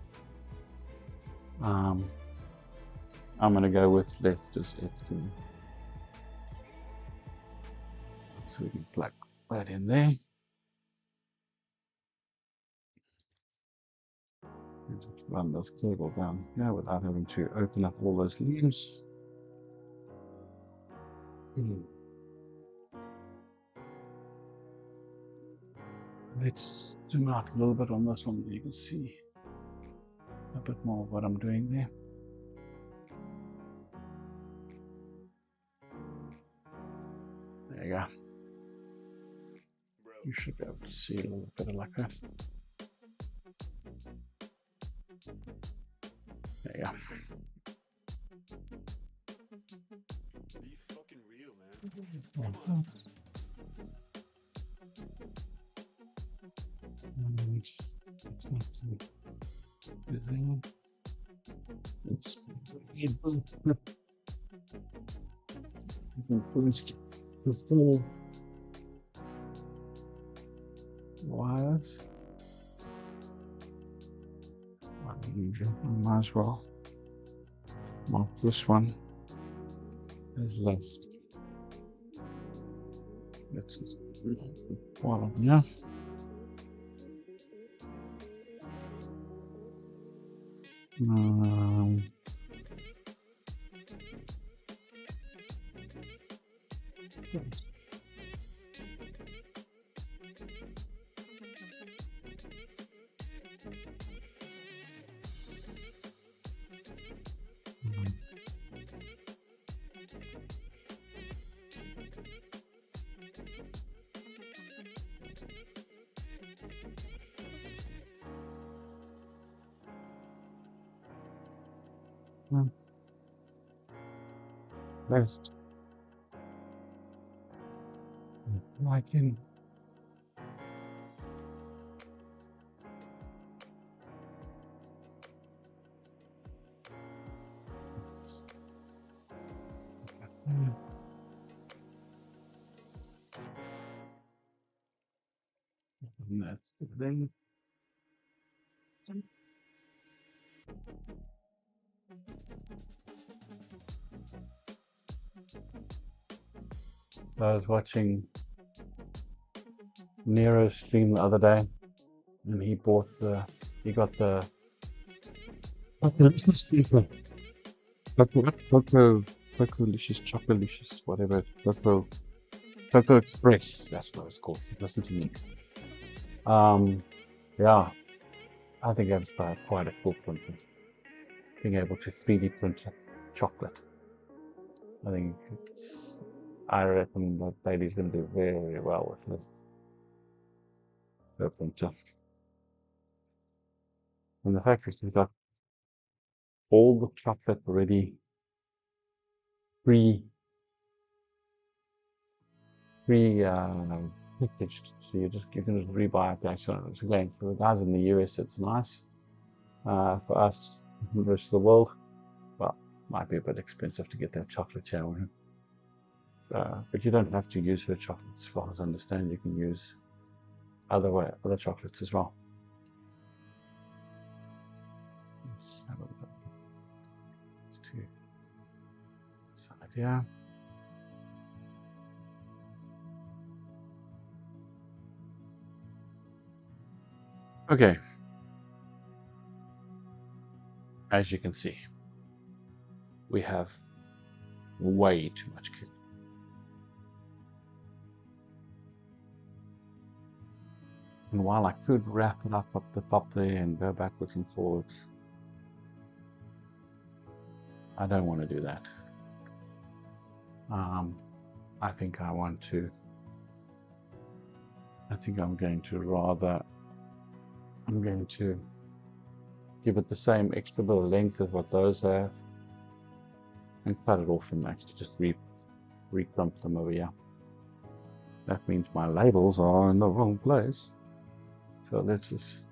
I'm gonna go with let's just X2. So we can plug that in there. And just run this cable down here without having to open up all those leaves. Let's zoom out a little bit on this one. You can see a bit more of what I'm doing there. There you go. You should be able to see a little bit like that. There you go. Are you fucking real, man? It's the full wires. I might as well mark this one as left. Let's just follow, yeah. Left. Right in. And that's the thing. So I was watching Nero's stream the other day, and he got the Coco-licious, Chocolicious, whatever, Coco Express, that's what it's called. Listen to me. Yeah, I think I've quite a cool print. Being able to 3D print chocolate. I reckon that lady's going to do very well with her printer. And the fact that she's got all the chocolate already pre packaged, so you can just rebuy it actually. So again, for the guys in the US, it's nice. For us, in the rest of the world, well, might be a bit expensive to get that chocolate here. But you don't have to use her chocolate, as far as I understand. You can use other chocolates as well. Let's have a look. Let's do side here. Okay. As you can see, we have way too much cake. And while I could wrap it up the top there and go backwards and forwards, I don't want to do that. I think I'm going to give it the same extra bit of length as what those have and cut it off from that to just re-clump them over here. That means my labels are in the wrong place. So let's just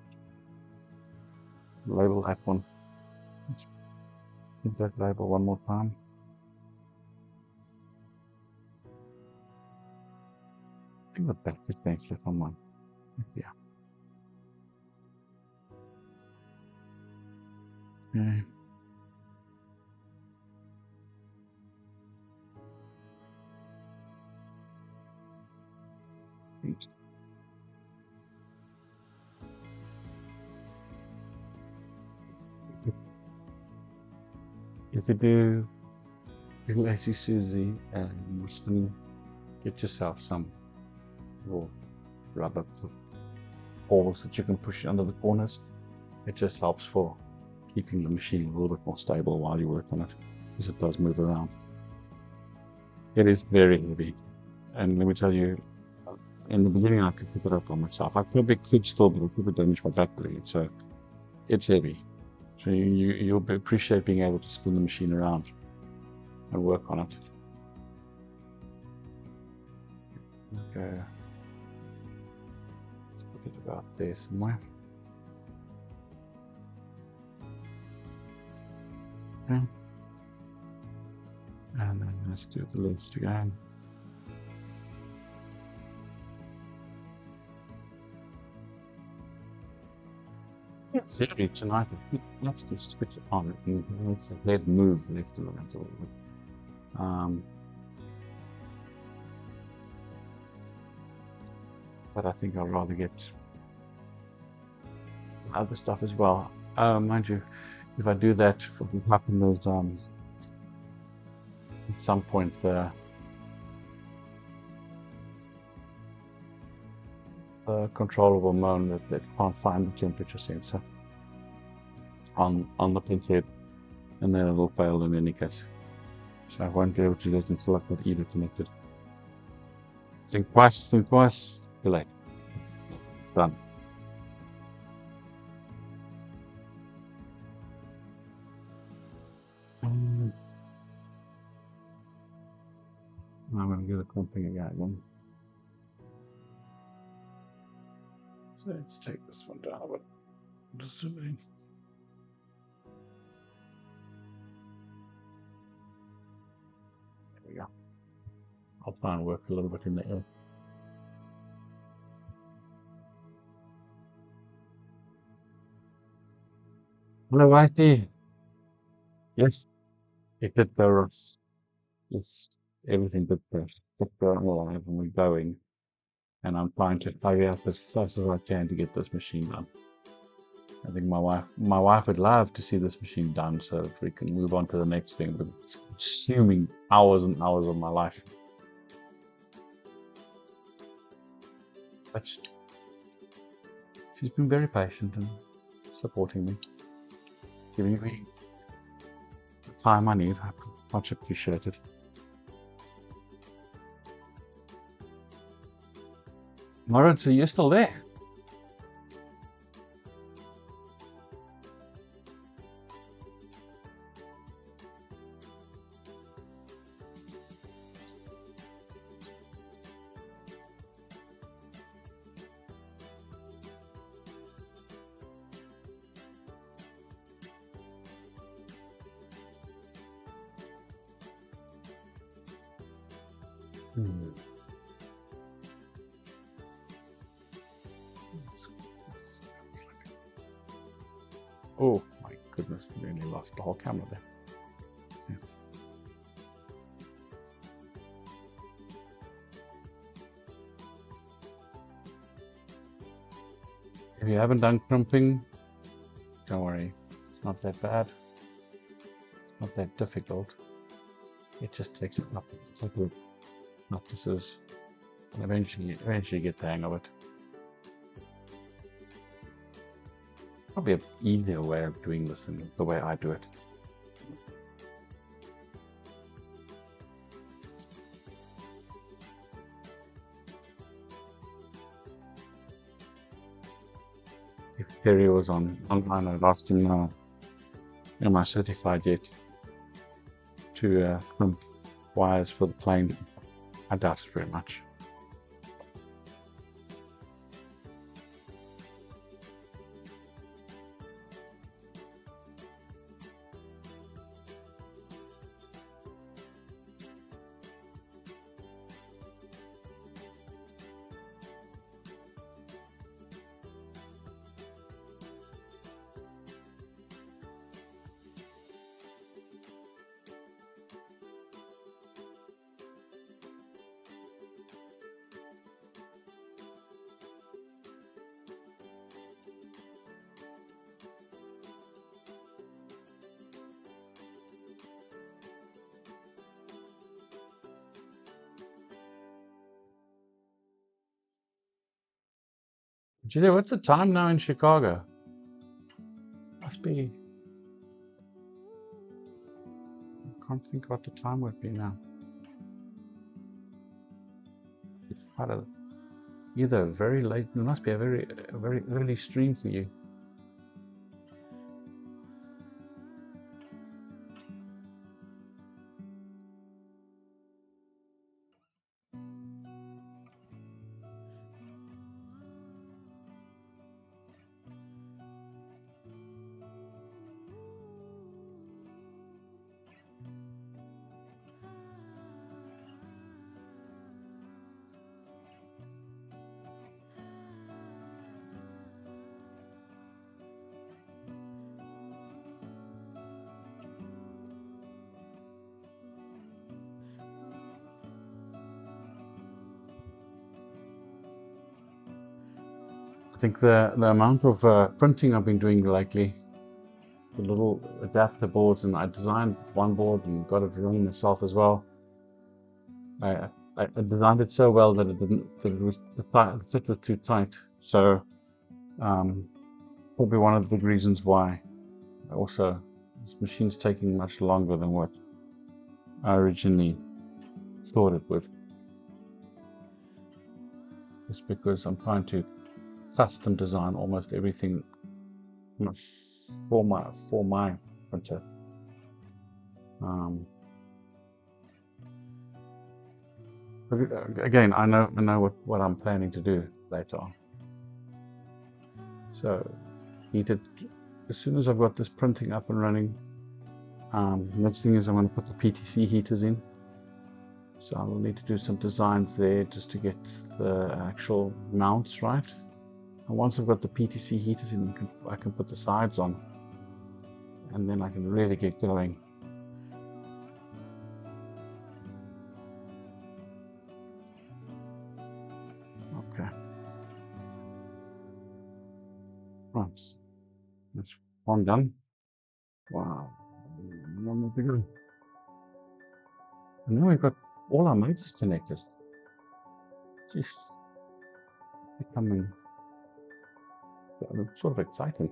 label that one. Let's hit that label one more time. I think the back is going to slip on one. Yeah. Okay. If you do Lazy Susie and spin, get yourself some little rubber balls that you can push under the corners. It just helps for keeping the machine a little bit more stable while you work on it, because it does move around. It is very heavy, and let me tell you, in the beginning I could pick it up on myself. I probably could still, but it could damage my back doing it, so it's heavy. So you'll appreciate being able to spin the machine around and work on it. Okay, let's put it about there somewhere. Okay. And then let's do the list again. It's heavy tonight. Let's just switch it on and let the head move left and right a little bit. But I think I'd rather get other stuff as well. Mind you, if I do that, what will happen is at some point the controllable mode that can't find the temperature sensor on the printhead, and then it'll fail in any case. So I won't be able to do it until I've got EVA connected. Think twice, delay. Done. Now I'm going to do the crimping again. So let's take this one down a bit. Just zoom in. There we go. I'll try and work a little bit in the air. Hello, IT. Yes, it did go Ross. Yes, everything did go alive and we're going. And I'm trying to hurry up as fast as I can to get this machine done. I think my wife would love to see this machine done so that we can move on to the next thing, but it's consuming hours and hours of my life. But she's been very patient and supporting me, giving me the time I need. I much appreciate it. Moritz, so you're still there? Hmm. Oh my goodness, nearly lost the whole camera there. Yeah. If you haven't done crimping, don't worry, it's not that bad, it's not that difficult. It just takes a couple of practices and eventually get the hang of it. Probably an easier way of doing this than the way I do it. If Terry was online, I'd ask him now, am I certified yet to crimp wires for the plane? I doubt it very much. Julia, what's the time now in Chicago? Must be. I can't think what the time would be now. It's quite either very late. It must be a very early stream for you. I think the amount of printing I've been doing lately, the little adapter boards, and I designed one board and got it running myself as well. I designed it so well that the fit was too tight. So probably one of the big reasons why also this machine's taking much longer than what I originally thought it would. Just because I'm trying to custom design almost everything for my printer. But again, I know what I'm planning to do later on. So as soon as I've got this printing up and running, next thing is I'm going to put the PTC heaters in. So I will need to do some designs there just to get the actual mounts right. And once I've got the PTC heaters in, I can put the sides on. and then I can really get going. Okay. Right. That's one done. Wow. One more to go. And now we've got all our motors connected. Jeez. Becoming sort of exciting.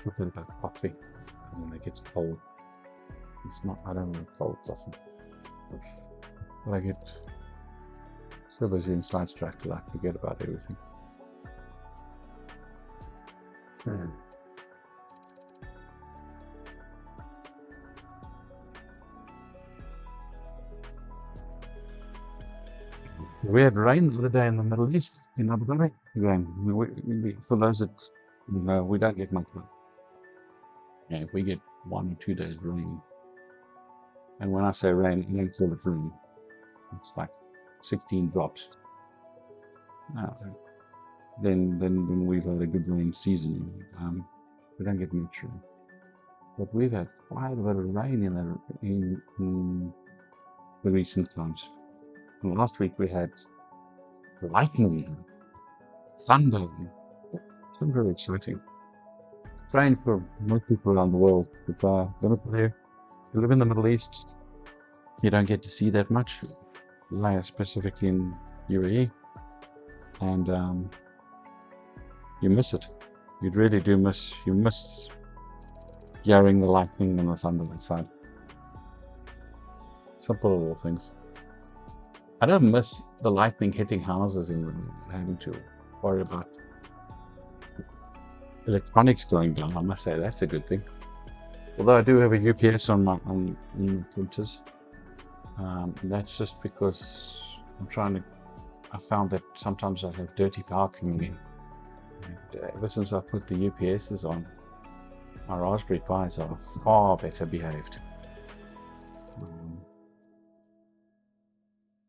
A bit about coffee, and then it gets cold. It's not, I don't like cold coffee. But I get so busy and sidetracked that I forget about everything. We had rain the other day in the Middle East, in Abu Dhabi. Again, for those that know, we don't get much rain. Yeah, if we get 1 or 2 days rain, and when I say rain, I don't call it rain. It's like 16 drops. Then we've had a good rain season. We don't get much rain, but we've had quite a bit of rain in the recent times. And last week we had lightning, thunder. It's been very exciting. Strange for most people around the world, but let me tell you, you live in the Middle East, you don't get to see that much, specifically in UAE, and you miss it. You really do miss. You miss hearing the lightning and the thunder outside. Simple little things. I don't miss the lightning hitting houses and having to worry about electronics going down. I must say that's a good thing. Although I do have a UPS on my printers. That's just because I found that sometimes I have dirty power coming in. And ever since I put the UPSs on, my Raspberry Pis are far better behaved.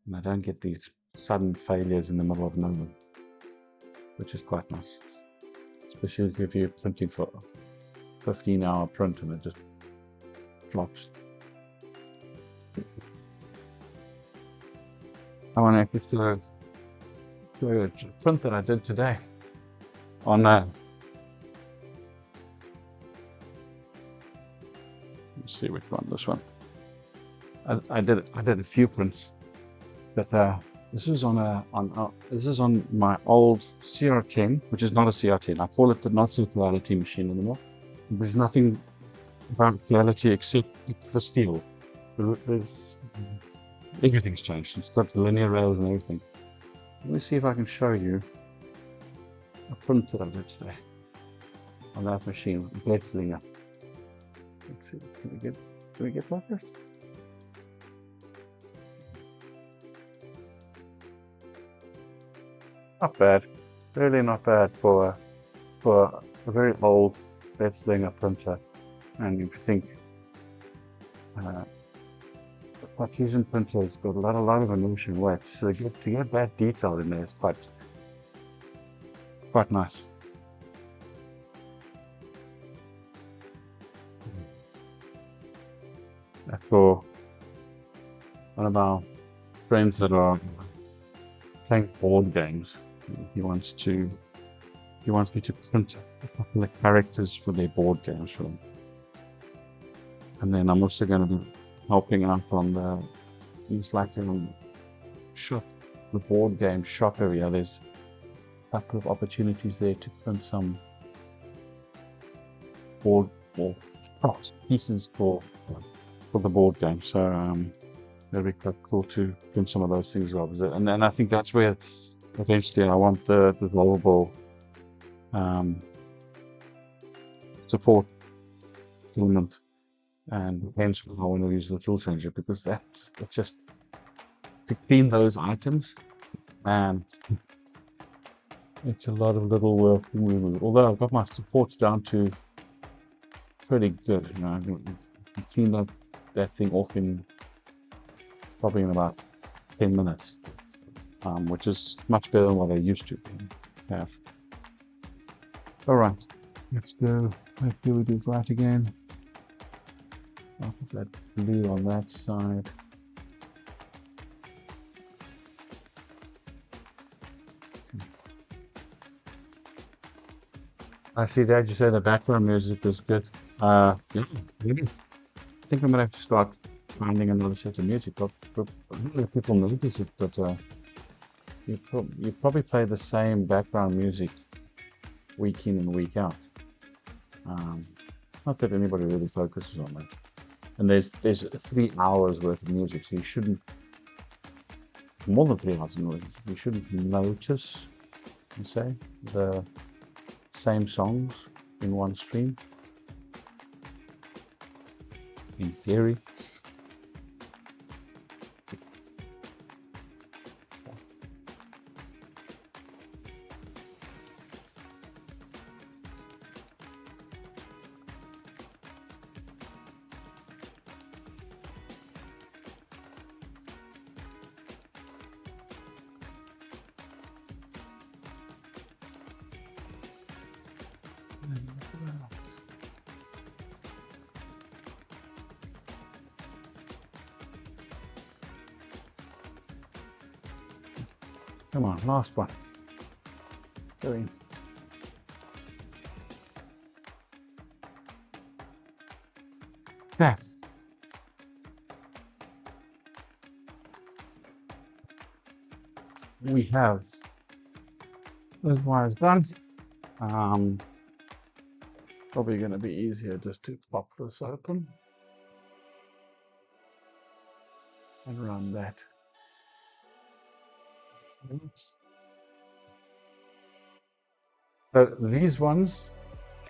And I don't get these sudden failures in the middle of nowhere, which is quite nice. Especially if you're printing for a 15-hour print and it just drops. I want to show you a print that I did today on let's see which one. This one. I did a few prints, but this is on my old CR10, which is not a CR10. I call it the not so quality machine anymore. There's nothing about quality except the steel. Everything's changed. It's got the linear rails and everything. Let me see if I can show you a print that I did today on that machine, blade slinger. Let's see, can we get focused? Not bad, really not bad for a very old blade slinger printer. And if you think the Cartesian printer has got a lot of illusion weight, so to get that detail in there is quite nice. For one of our friends that are playing board games, he wants me to print a couple of characters for their board games for them. And then I'm also going to be helping out on the shop, the board game shop area. There's a couple of opportunities there to print some board or pieces for the board game. So that'll be quite cool to print some of those things, Rob. And then I think that's where eventually I want the dissolvable support filament, and hence I want to use the tool changer, because it's just to clean those items, and it's a lot of little work to move. Although I've got my supports down to pretty good, I can clean up that thing off in probably in about 10 minutes, which is much better than what I used to have. All right, let's go. Hopefully we do it right again. I'll put that blue on that side. I see, Dad, you say the background music is good. Yeah, really. I think I'm gonna have to start finding another set of music. But I don't know if people notice it, but you probably play the same background music week in and week out. Not that anybody really focuses on that. And there's 3 hours worth of music, so you shouldn't, more than 3 hours of music, you shouldn't notice, you say, the same songs in one stream, in theory. Come on, last one. Go in. Yeah. We have those wires done. Probably going to be easier just to pop this open and run that. So these ones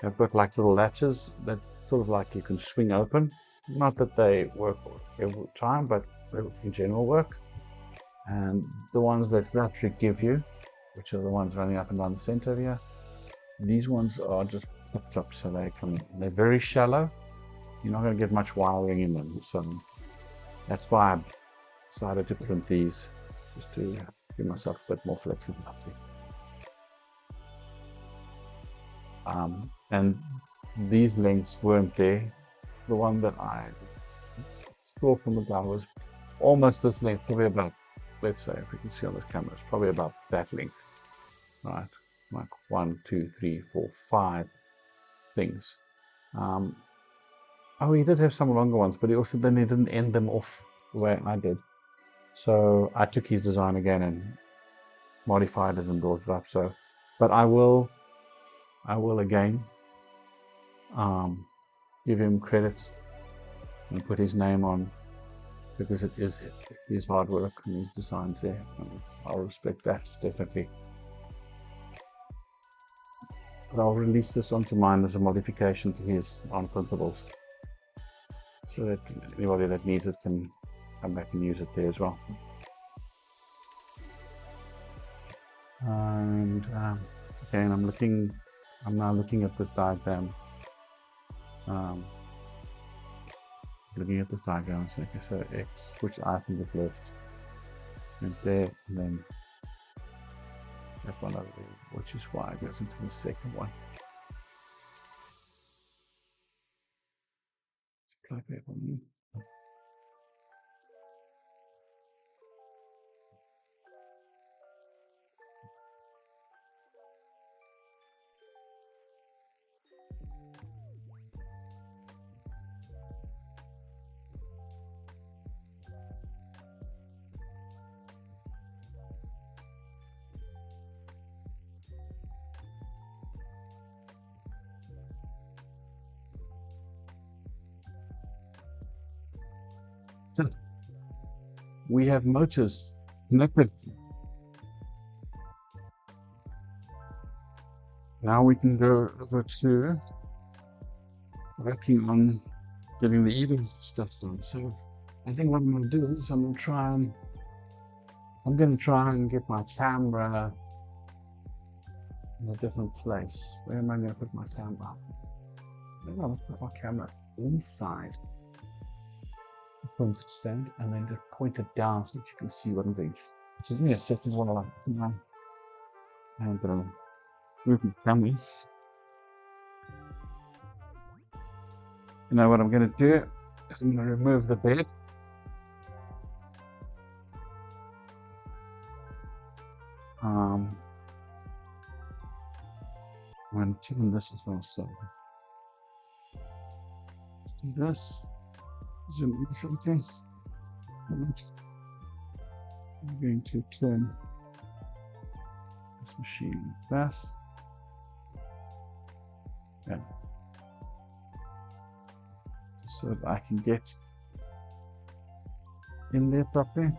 have got like little latches that sort of like you can swing open. Not that they work every time, but they in general work. And the ones that RatRig give you, which are the ones running up and down the center here, these ones are just hooked up so they're very shallow. You're not going to get much wiring in them. So that's why I decided to print these, just to give myself a bit more flexibility. And these lengths weren't there. The one that I saw from the guy was almost this length, probably about, let's say, if we can see on this camera, it's probably about that length, right? Like 1, 2, 3, 4, 5 things. Oh, he did have some longer ones, but he didn't end them off the way I did. So I took his design again and modified it and brought it up. So, but I will again give him credit and put his name on, because it is his hard work and his designs there. I'll respect that, definitely. But I'll release this onto mine as a modification to his on printables, so that anybody that needs it can come back and use it there as well. And again, I'm now looking at this diagram. Looking at this diagram, so X, which I think is left, and there, and then that one over there, which is Y, goes into the second one. Plug that one in. We have motors connected. Now we can go over to working on getting the EVA stuff done. So I think what I'm going to do is I'm going to try and get my camera in a different place. Where am I going to put my camera? Maybe I'll put my camera inside. point it stand and then just point it down so that you can see what I'm doing. So give me a second while I'm gonna move my camera. You know what I'm gonna do is I'm gonna remove the bed. I'm gonna tune this as well, so do this. Zoom in something. I'm going to turn this machine like that. Yeah. So that I can get in there properly.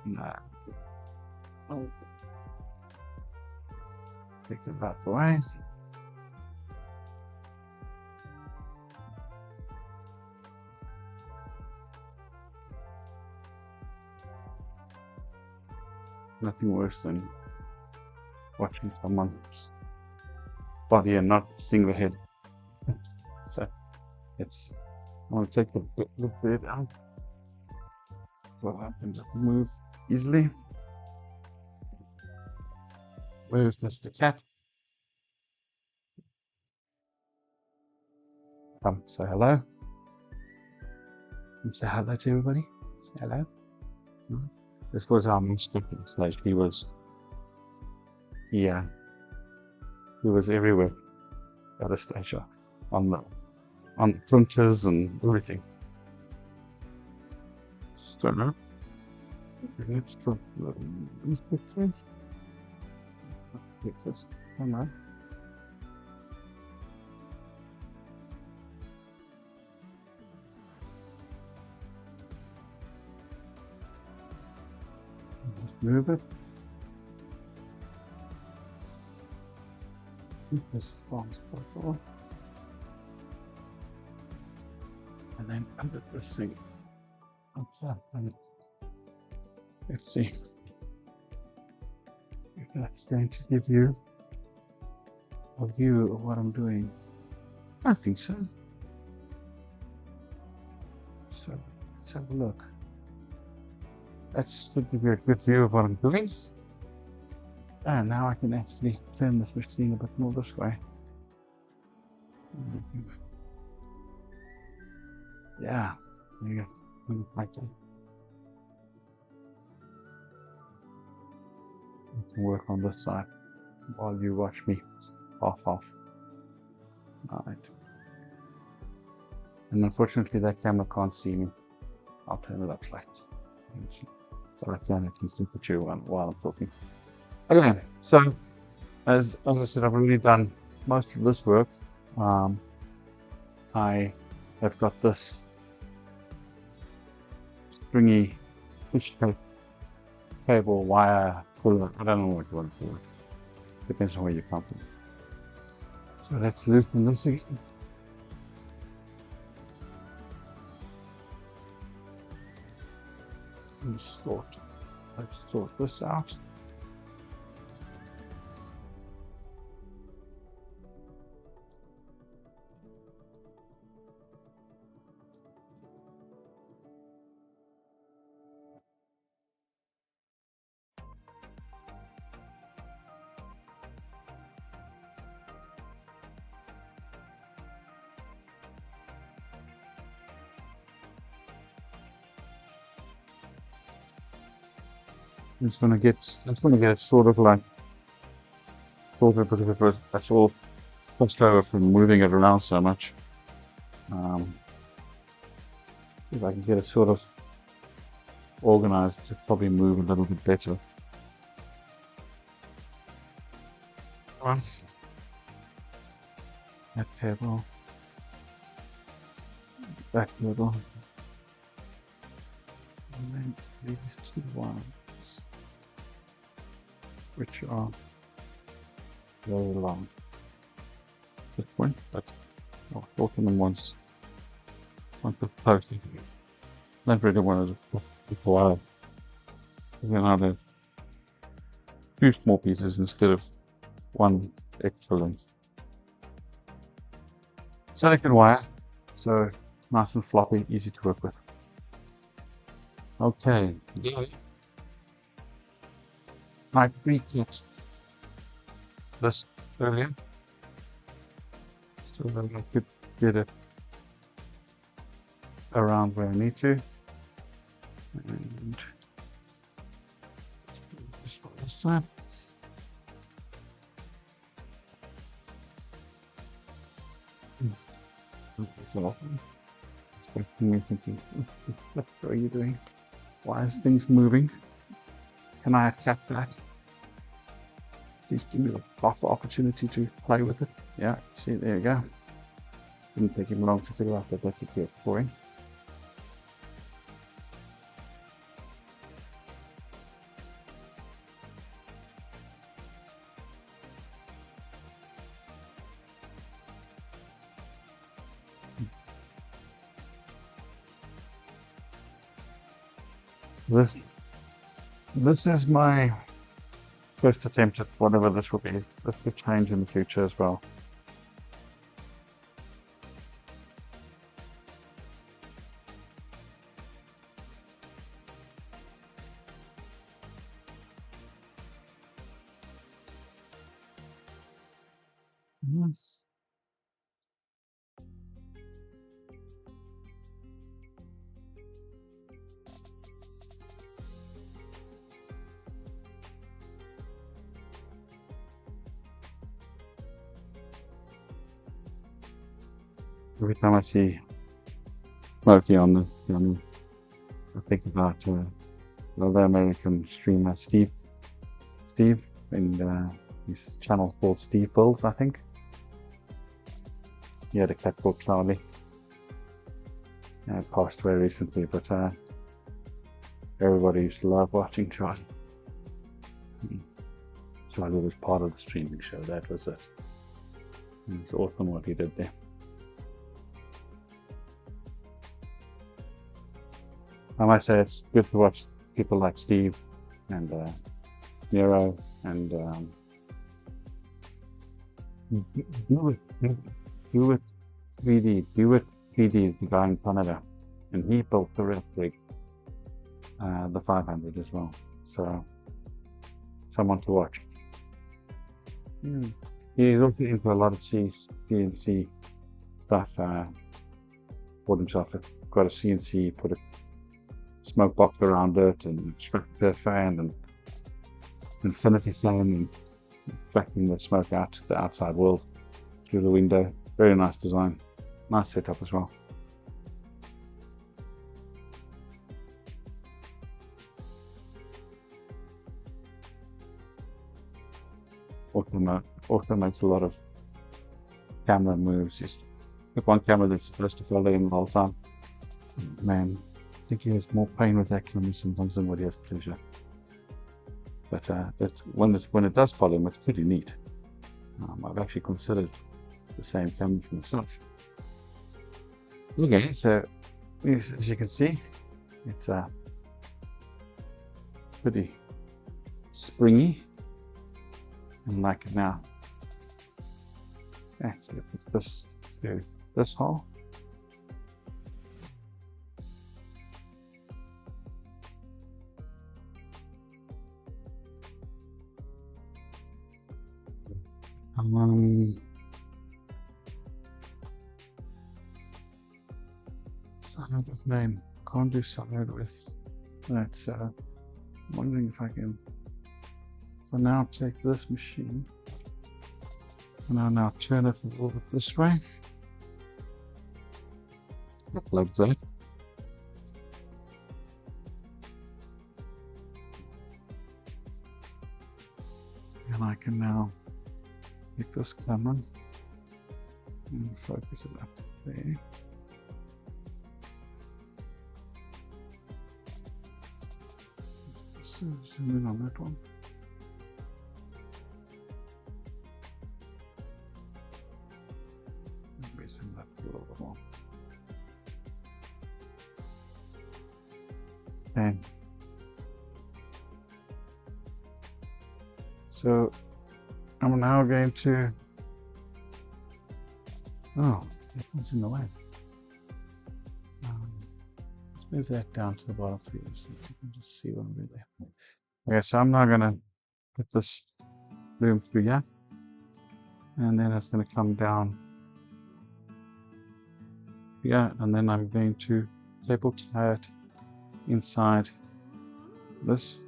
Nah. Oh. Take that out the way. Nothing worse than watching someone's body and not seeing the head. So it's, I want to take the bed out so I can just move easily. Where's Mr. Cat? Come say hello. Come say hello to everybody. Say hello. This was our master at stage. He was everywhere at a stage on the printers and everything. So now let's drop this picture. Fix this. Come on. Just move it. Keep this far as possible. And then under this thing. Okay. Let's see if that's going to give you a view of what I'm doing. I think so. So let's have a look. That should give you a good view of what I'm doing. And now I can actually turn this machine a bit more this way. Yeah, there you go. Like that. I can work on this side while you watch me half. Alright. And unfortunately that camera can't see me. I'll turn it up slightly. So I can at least look at you while I'm talking. Okay, so as I said, I've already done most of this work. I have got this stringy fish tape cable wire puller. I don't know what you want to call it. Depends on where you come from. So let's loosen this again. Let's sort this out. I'm just gonna get it sort of like sorted because that's all pushed over from moving it around so much. See if I can get it sort of organized to probably move a little bit better. Come on. That cable. That cable. And then these two ones, which are very long. This point, that's both of them once posted. Not really one of the while. Then I'll have two small pieces instead of one extra length. Silicon wire. So Nice and floppy, easy to work with. Okay, yeah. I pre-cut this earlier, so that I could get it around where I need to. And just on this side. Expecting me thinking, what are you doing? Why is things moving? Can I attack that? Please give me a buffer opportunity to play with it. Yeah, see, there you go. Didn't take him long to figure out that that could get boring. This is my first attempt at whatever this will be. This could change in the future as well. Yes. Every time I see Smokey on the channel, I think about the American streamer Steve, and his channel called Steve Builds, I think. He had a cat called Charlie. Passed away recently, but everybody used to love watching Charlie. Charlie was part of the streaming show, that was it. It's awesome what he did there. I must say it's good to watch people like Steve and Nero and do it 3D. Do it 3D is the guy in Canada, and he built the RatRig, the 500 as well. So someone to watch. He's also into a lot of CNC stuff. Bought himself got a CNC, put a smoke box around it, and extractor fan and infinity fan, and extracting the smoke out to the outside world through the window. Very nice design, nice setup as well. Also makes a lot of camera moves. Just look, one camera that's supposed to follow him the whole time. Man, I think he has more pain with that camera sometimes than what he has pleasure. But when it does follow him, it's pretty neat. I've actually considered the same camera for myself. Okay, so as you can see, it's pretty springy. And like it now. Actually, put this through this hole. Side of name. Can't do side with that, so I'm wondering if I can. So now take this machine and I'll now turn it a little bit this way. Like that. And I can now pick this camera and focus it up there. Just zoom in on that one. Okay. So I'm now going to. Oh, that one's in the way. move that down to the bottom for you so you can just see what I'm doing there. Okay, so I'm now going to put this loom through here, and then it's going to come down here, and then I'm going to cable tie it inside this,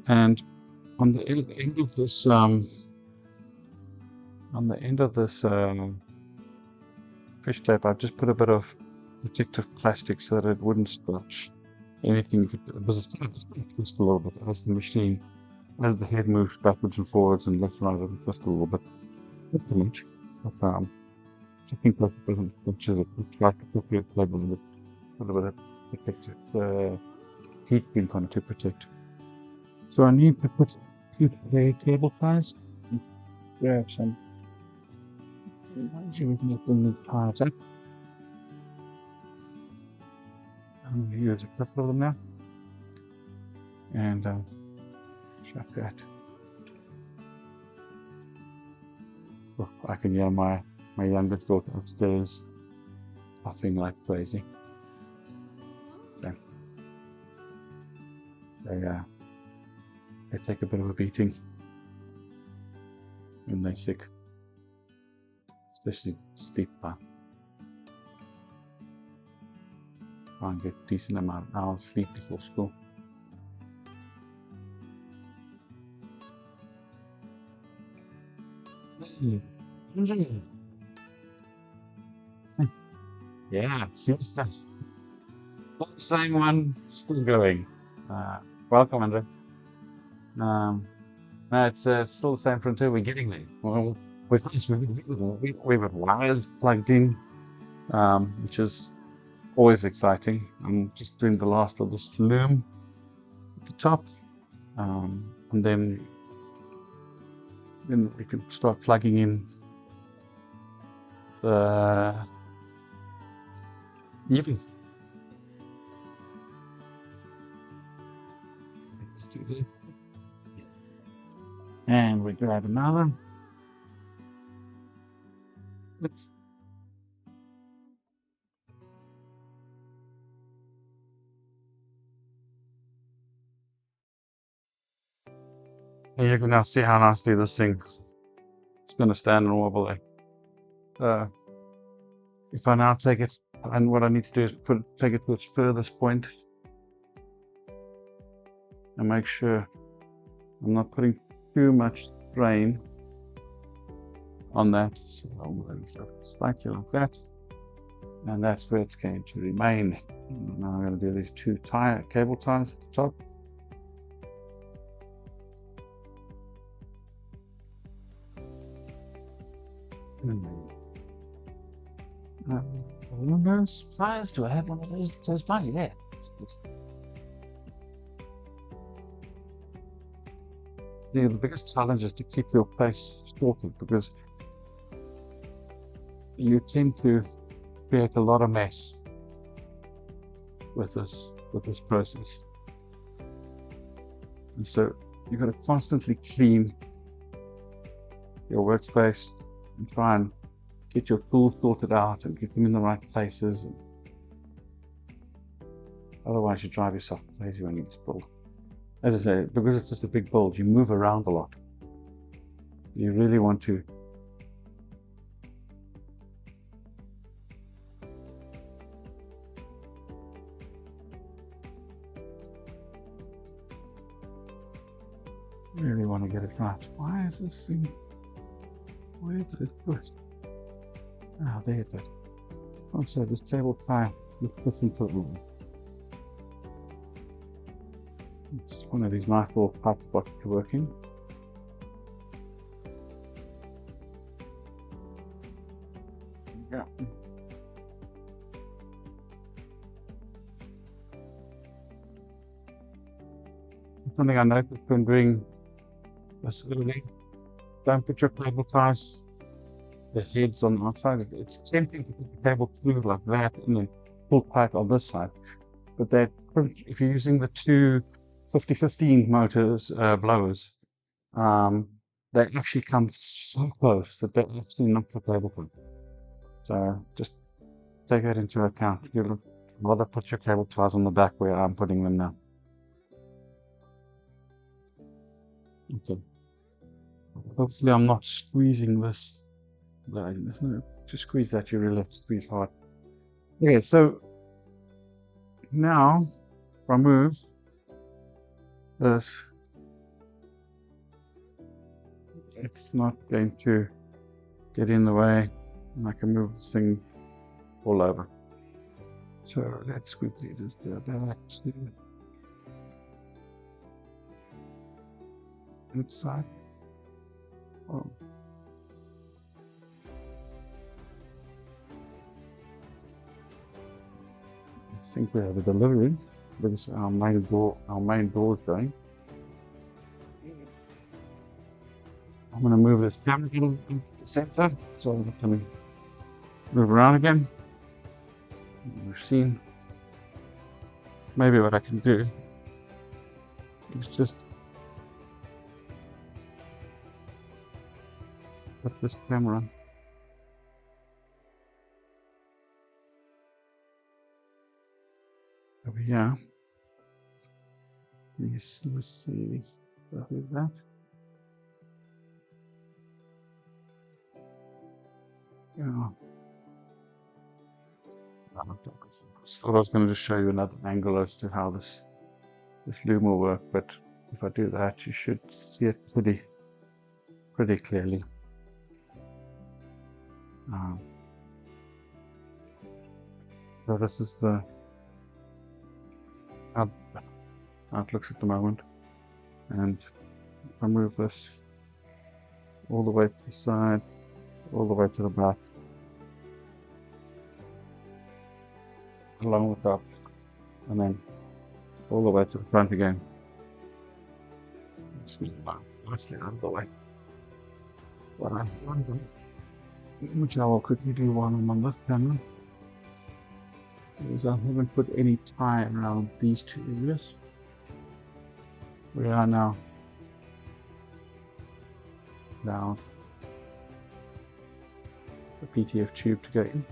and on the end of this fish tape, I've just put a bit of protective plastic so that it wouldn't splash anything, because it's kind of twist a little bit as the machine, as the head moves backwards and forwards and left and right, it'll twist a little bit. Not too much, but I think like a bit of protective heat being kind of to protect. So I need to put 2 cable ties and grab some. We can get them ties up. I'm going to use a couple of them now, and chuck that. Oh, I can hear my youngest daughter upstairs laughing like crazy. So they take a bit of a beating when they're sick, especially sleep time. Try and get a decent amount of hours sleep before school. Yeah, same one, still going. Welcome, Andrew. No, it's still the same frontier. We're getting there. Well, we've got wires plugged in, which is always exciting. I'm just doing the last of this loom at the top, and then we can start plugging in the EVA. Let's do that. And we grab another. Oops. And you can now see how nicely this thing is going to stand and wobble there. If I now take it, and what I need to do is take it to its furthest point and make sure I'm not putting too much strain on that. So I'll move it slightly like that, and that's where it's going to remain. And now I'm going to do these 2 cable ties at the top. One of those pliers? Do I have one of those close by? Yeah. The biggest challenge is to keep your place sorted, because you tend to create a lot of mess with this process, and so you've got to constantly clean your workspace and try and get your tools sorted out and get them in the right places. Otherwise, you drive yourself crazy when you get this build. As I say, because it's such a big build, you move around a lot. You really want to get it right. Why is this thing? Where did it put? Ah, there it is. Also, this cable tie with this into the room. It's one of these nice little pipe spots to work in. Yeah. Something I noticed when doing this early, don't put your cable ties, the heads on the outside. It's tempting to put the cable through like that and then pull tight on this side. But that, if you're using the 2 50-15 motors, blowers, they actually come so close that they actually knock the cable through. So just take that into account. rather put your cable ties on the back where I'm putting them now. Okay. Hopefully I'm not squeezing this. There's no to squeeze that, you really have to squeeze hard. Okay, so now if I move this, it's not going to get in the way, and I can move this thing all over. So let's quickly just go back to inside. Oh. I think we have a delivery because our main door is going. I'm going to move this camera into the center so I'm going to move around again. We've seen maybe what I can do is just put this camera over here. Yes, let's see. What is that? Yeah. I thought I was going to just show you another angle as to how this loom will work, but if I do that, you should see it pretty clearly. So this is how it looks at the moment, and if I move this all the way to the side, all the way to the back, along with that, and then all the way to the front again. Excuse me, let's get out of the way. Which I will quickly do while I'm on this camera, is I haven't put any tie around these two areas. We are now down the PTF tube to go in.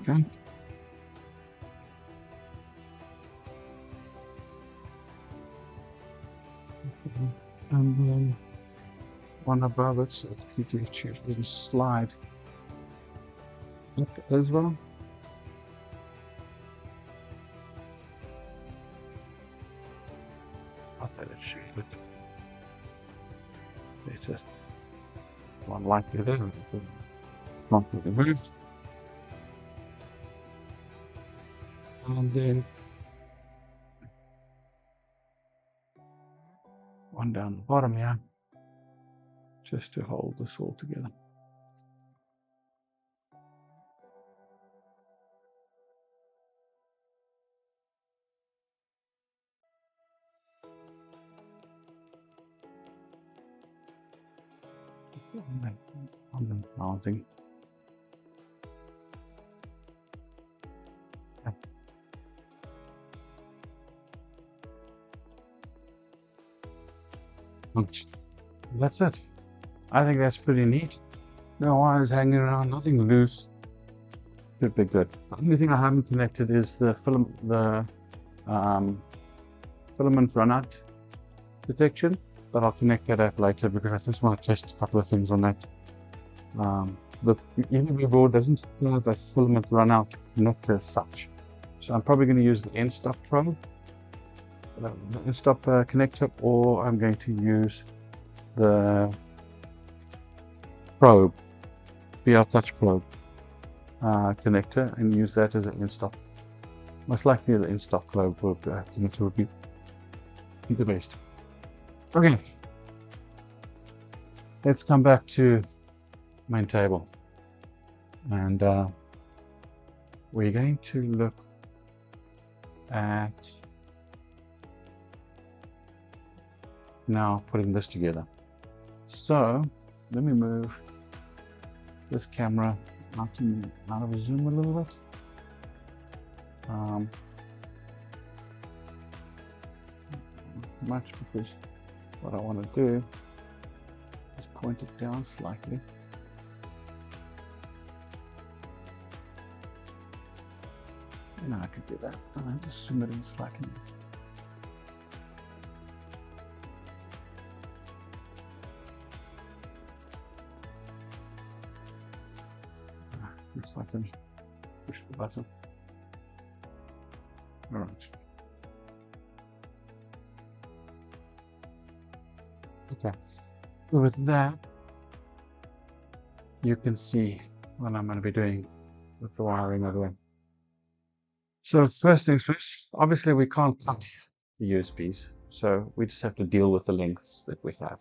Okay. And then one above it, so the PTF tube will slide up as well. Not that it should, but it's just one likely there. Not really moved. And then one down the bottom here, just to hold this all together. I'm mounting. That's it. I think that's pretty neat. No wires hanging around, nothing loose. Should be good. The only thing I haven't connected is the filament runout detection, but I'll connect that up later because I just want to test a couple of things on that. The EVA board doesn't have a filament runout net as such, so I'm probably going to use the end-stop probe, the end-stop connector, or I'm going to use the probe, BR touch probe connector, and use that as an end-stop. Most likely the end-stop probe connector would be the best. Okay, let's come back to main table, and we're going to look at now putting this together. So let me move this camera out of zoom a little bit. Not too much, because what I want to do is point it down slightly. No, I could do that. I'll just zoom it in slightly. Looks like I push the button. All right. Okay. With that, you can see what I'm going to be doing with the wiring of the way. So first things first, obviously we can't cut the USBs, so we just have to deal with the lengths that we have.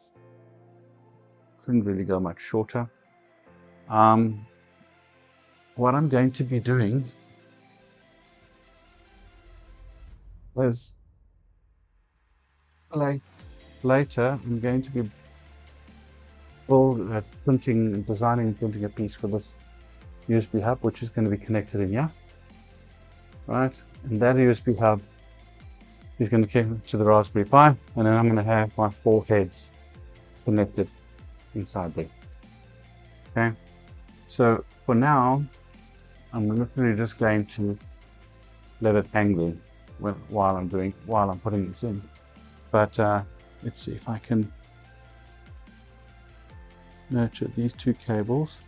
Couldn't really go much shorter. What I'm going to be doing is later I'm going to be designing and printing a piece for this USB hub, which is going to be connected in here, right? And that USB hub is going to connect to the Raspberry Pi, and then I'm going to have my 4 heads connected inside there. Okay, so for now, I'm literally just going to let it hang there while I'm putting this in. But let's see if I can nurture these 2 cables.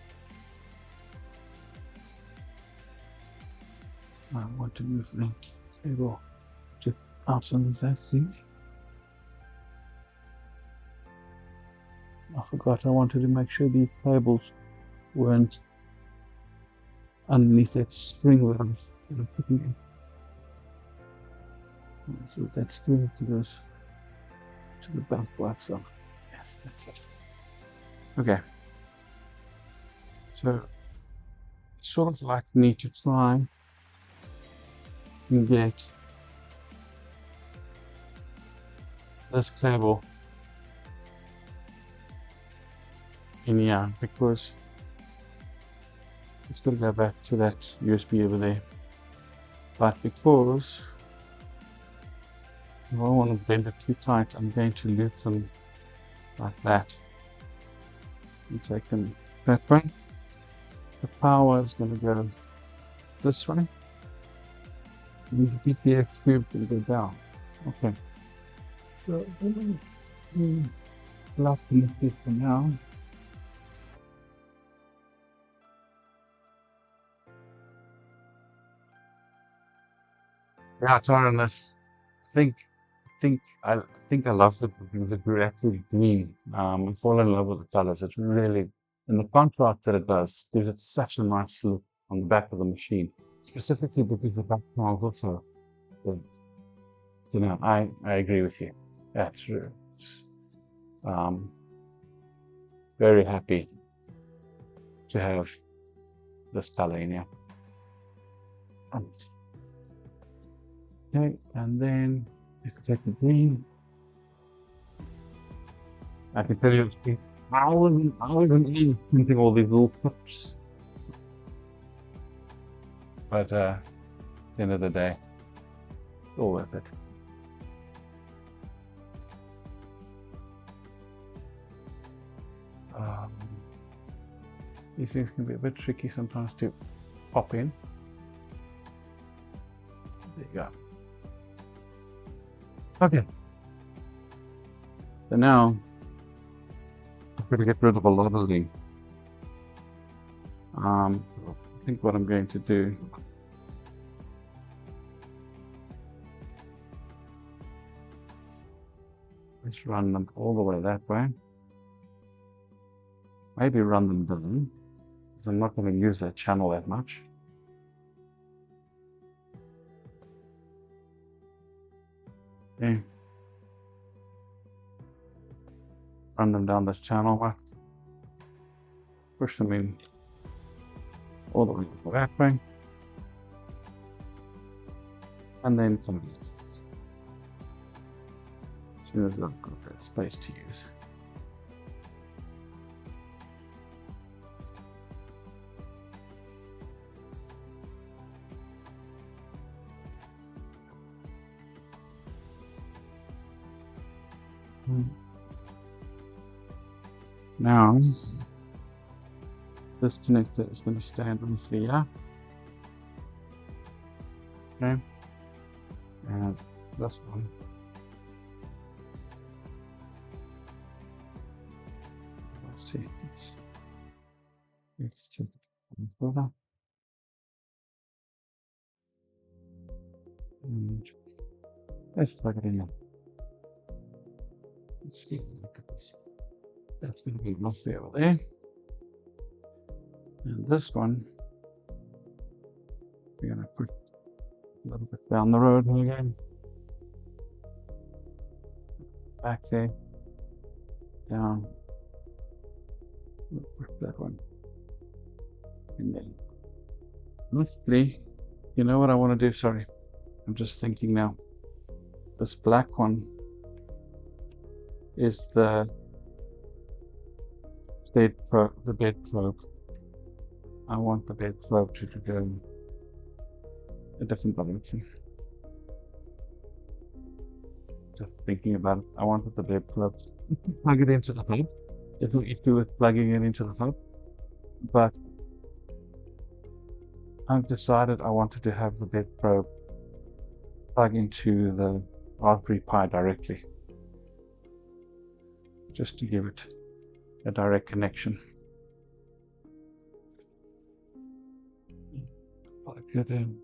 I want to move that cable to out of that thing. I forgot I wanted to make sure these cables weren't underneath that spring that I'm putting in. So that spring goes to the back part. So yes, that's it. Okay. So sort of like need to try and get this cable in here, because it's going to go back to that USB over there. But because I don't want to bend it too tight, I'm going to loop them like that and take them that way. The power is going to go this way. And the BTT tube is going to go down. Okay. So love to leave this for now. Yeah, Taran, I think I love the actually green. I fall in love with the colors. It's really, and the contrast that it does gives it such a nice look on the back of the machine, specifically because the back panel is also good. You know, I agree with you. That's true. Very happy to have this color in here. Okay, and then let's take the green. I can tell you, I wasn't even printing all these little clips. But at the end of the day, it's all worth it. These things can be a bit tricky sometimes to pop in. There you go. Okay. So now I'm going to get rid of a lot of these. I think what I'm going to do is run them all the way that way. Maybe run them down, because I'm not going to use that channel that much. Okay. Run them down this channel, push them in all the way that way, and then come back as soon as I've got that space to use. Now, this connector is going to stand roughly here. Okay. And this one. Let's see. Let's check it further. And let's plug it in there. Let's see. Look at this. That's going to be roughly over there. And this one, we're going to put a little bit down the road again. Back there. Down. We'll put that one. And then, lastly, you know what I want to do? Sorry. I'm just thinking now. This black one is the bed probe. I want the bed probe to go a different direction. Just thinking about it. I wanted the bed probe. Plug it into the hub. There's no issue with plugging it into the hub. But I've decided I wanted to have the bed probe plug into the RatRig Pi directly, just to give it a direct connection. Plug it in.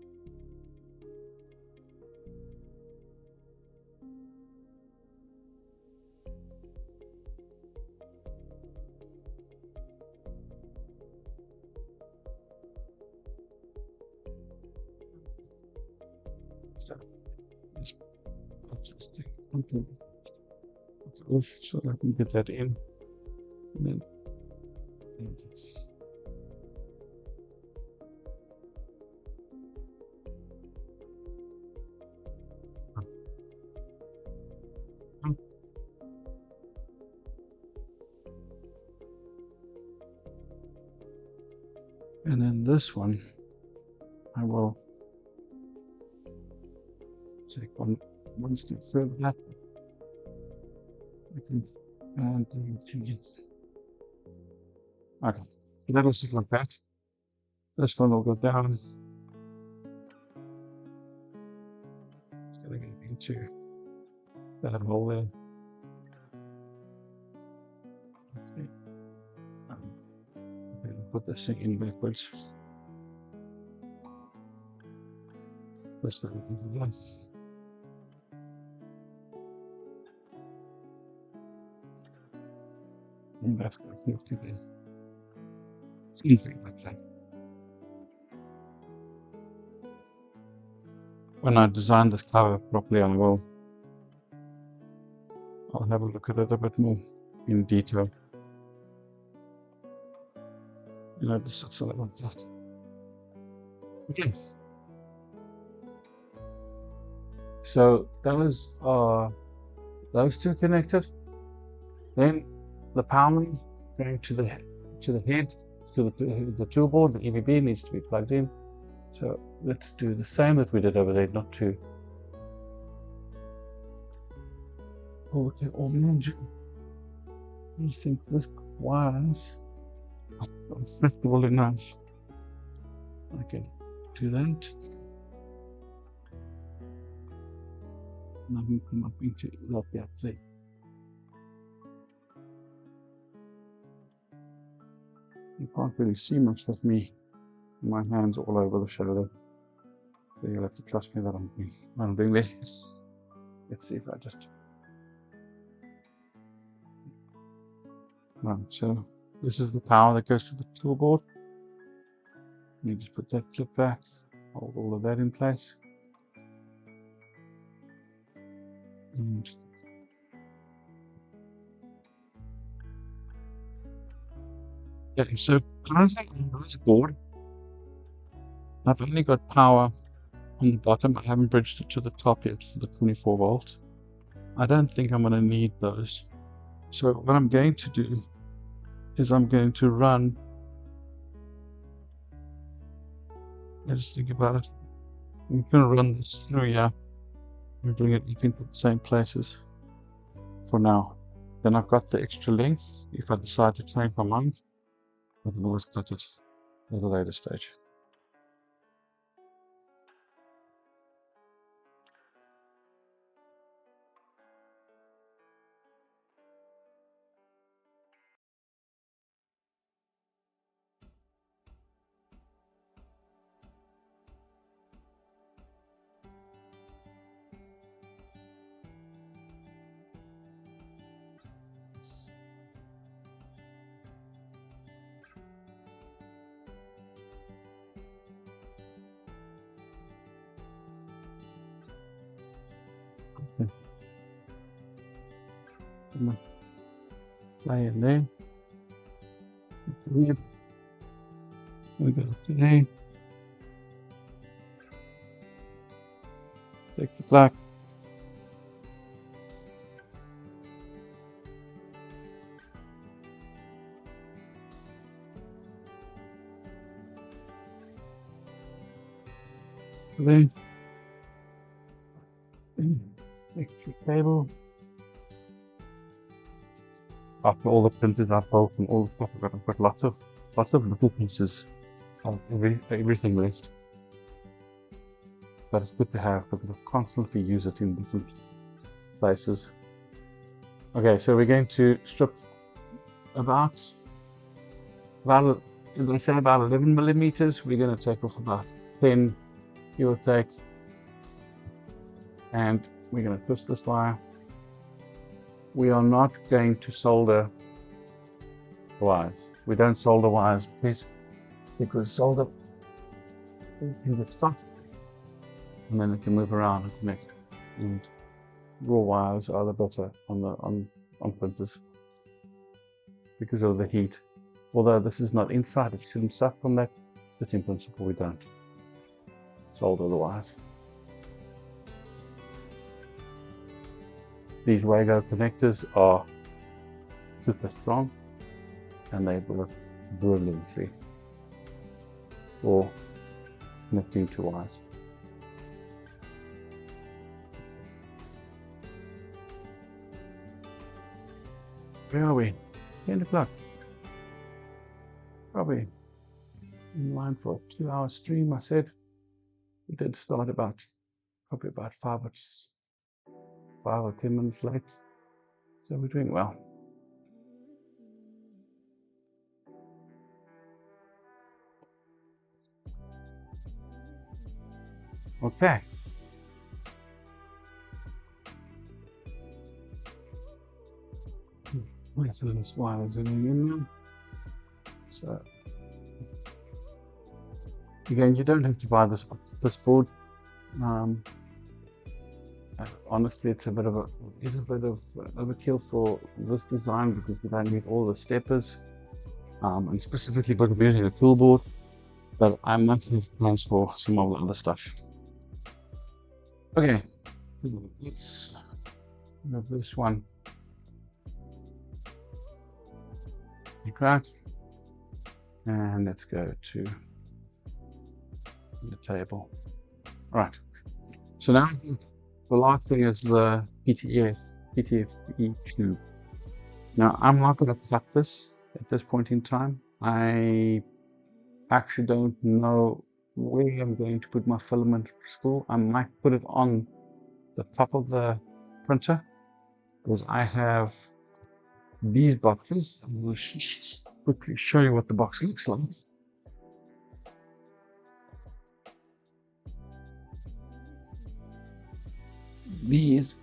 So let's put this thing onto off so I can get that in. And then and then this one I will take one step further back. And okay, that'll sit like that. This one will go down. It's going to go into that hole there. Let's see. I'm going to put this thing in backwards. This one will be done. And that's going to connect to the something like that. When I design this cover properly, I'll have a look at it a bit more in detail. You know, just something like that. Okay. So those are those two connected. Then the powering going to the head, to the tool board. The EVB needs to be plugged in. So let's do the same that we did over there, not to overtake all the engine. I think this wires are flexible enough. I can do that. And I can come up into that gap there. You can't really see much with me. My hands all over the shoulder. So you'll have to trust me that I'm doing this. Let's see if I just. Right, so this is the power that goes to the tool board. You just put that clip back, hold all of that in place. And okay, so currently on this board, I've only got power on the bottom. I haven't bridged it to the top yet for the 24 volt. I don't think I'm going to need those. So what I'm going to do is I'm going to run. Let's think about it. I'm going to run this through here and bring it up into the same places for now. then I've got the extra length. If I decide to change my mind, I can always cut it at a later stage. Play in there. We go today. Take the black. Then extra cable. After all the printers I've built and all the stuff I've got lots of little pieces of everything left. But it's good to have because I constantly use it in different places. Okay, so we're going to strip about they say about 11 millimeters. We're going to take off about 10, give or take, and we're going to twist this wire. We are not going to solder the wires. We don't solder wires because solder can get stuck and then it can move around and connect. And raw wires are the better on printers because of the heat. Although this is not inside, it shouldn't suck from that, but in principle we don't solder the wires. These Wago connectors are super strong and they work brilliantly for connecting to wires. Where are we? 10 o'clock. Probably in line for a 2-hour stream. I said we did start probably about 5 or 10 minutes late, so we're doing well. Okay. So this wire is in now. So again, you don't have to buy this board. Honestly, it's a bit of overkill for this design because we don't need all the steppers, and specifically because we're using a tool board. But I might have plans for some of the other stuff. Okay, let's have this one. Crack, and let's go to the table. Right. So now the last thing is the PTFE tube. Now I'm not going to cut this at this point in time. I actually don't know where I'm going to put my filament spool. I might put it on the top of the printer because I have these boxes. I'm going to quickly show you what the box looks like. These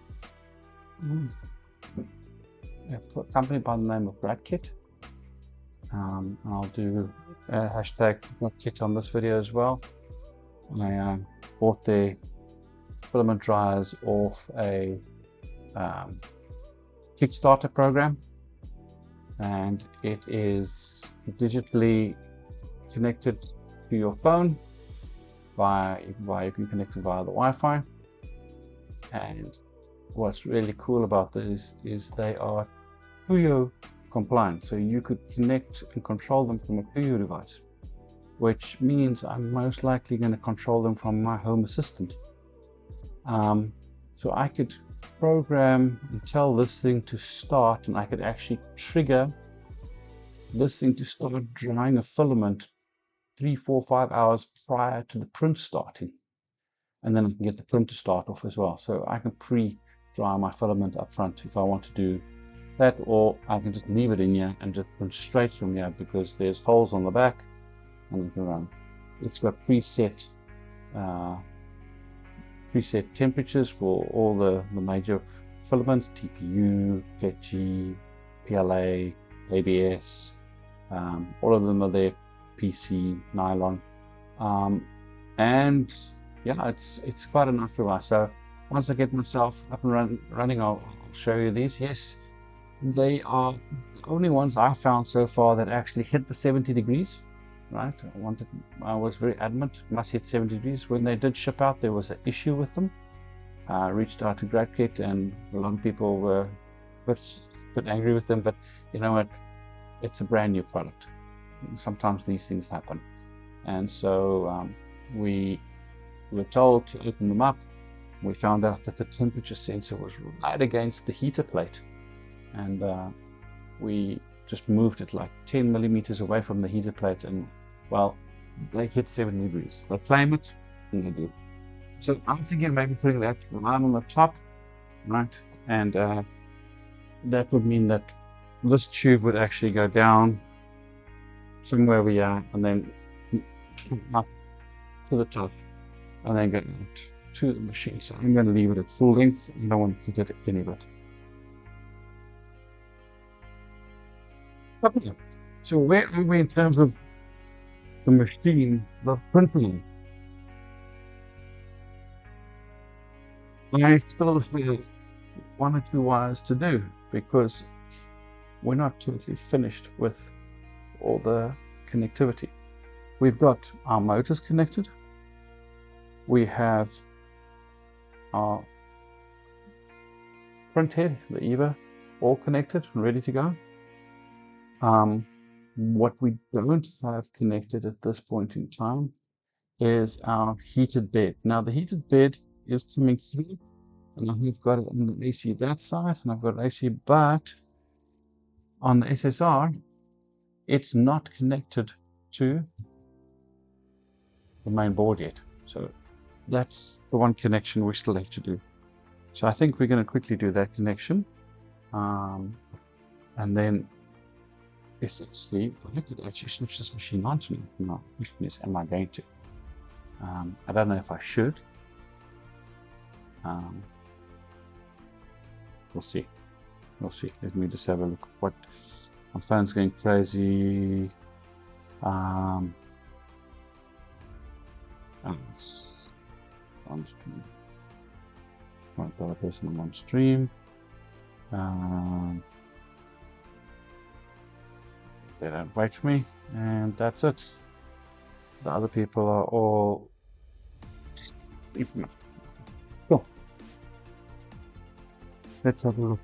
a company by the name of RatRig. I'll do a hashtag RatRig on this video as well. I bought the filament dryers off a Kickstarter program, and it is digitally connected to your phone you can connect it via the Wi-Fi. And what's really cool about this is they are Puyo compliant, so you could connect and control them from a Puyo device, which means I'm most likely going to control them from my home assistant. So I could program and tell this thing to start, and I could actually trigger this thing to start drying a filament 3, 4, 5 hours prior to the print starting. And then I can get the print to start off as well. So I can pre-dry my filament up front if I want to do that, or I can just leave it in here and just print straight from here because there's holes on the back and I can run. It's got preset temperatures for all the major filaments: TPU, PETG, PLA, ABS, all of them are there, PC, nylon, and yeah, it's quite a nice device. So once I get myself up and running, I'll show you these. Yes, they are the only ones I found so far that actually hit the 70 degrees. Right, I was very adamant, must hit 70 degrees. When they did ship out, there was an issue with them. I reached out to GradKit, and a lot of people were a bit angry with them, but you know what, it's a brand new product. Sometimes these things happen. And so we were told to open them up. We found out that the temperature sensor was right against the heater plate, and we just moved it like 10 millimeters away from the heater plate, and well, they hit 70 degrees. They claim it, and they do. So I'm thinking maybe putting that line on the top, right? And that would mean that this tube would actually go down somewhere we are, and then up to the top, and then go out to the machine. So I'm going to leave it at full length. I don't want to get any of it. Okay. So where are we in terms of the machine, the printing? I still have 1 or 2 wires to do because we're not totally finished with all the connectivity. We've got our motors connected. We have our print head, the EVA, all connected and ready to go. What we don't have connected at this point in time is our heated bed. Now the heated bed is coming through, and I've got it on the AC that side, and I've got AC, but on the SSR, it's not connected to the main board yet. So that's the one connection we still have to do. So I think we're going to quickly do that connection, and then essentially I could actually switch this machine on to me. No, am I going to? I don't know if I should. We'll see. We'll see. Let me just have a look. What, my phone's going crazy. On stream. Right, the other person on stream. They don't wait for me, and that's it. The other people are all just cool. Let's have a look.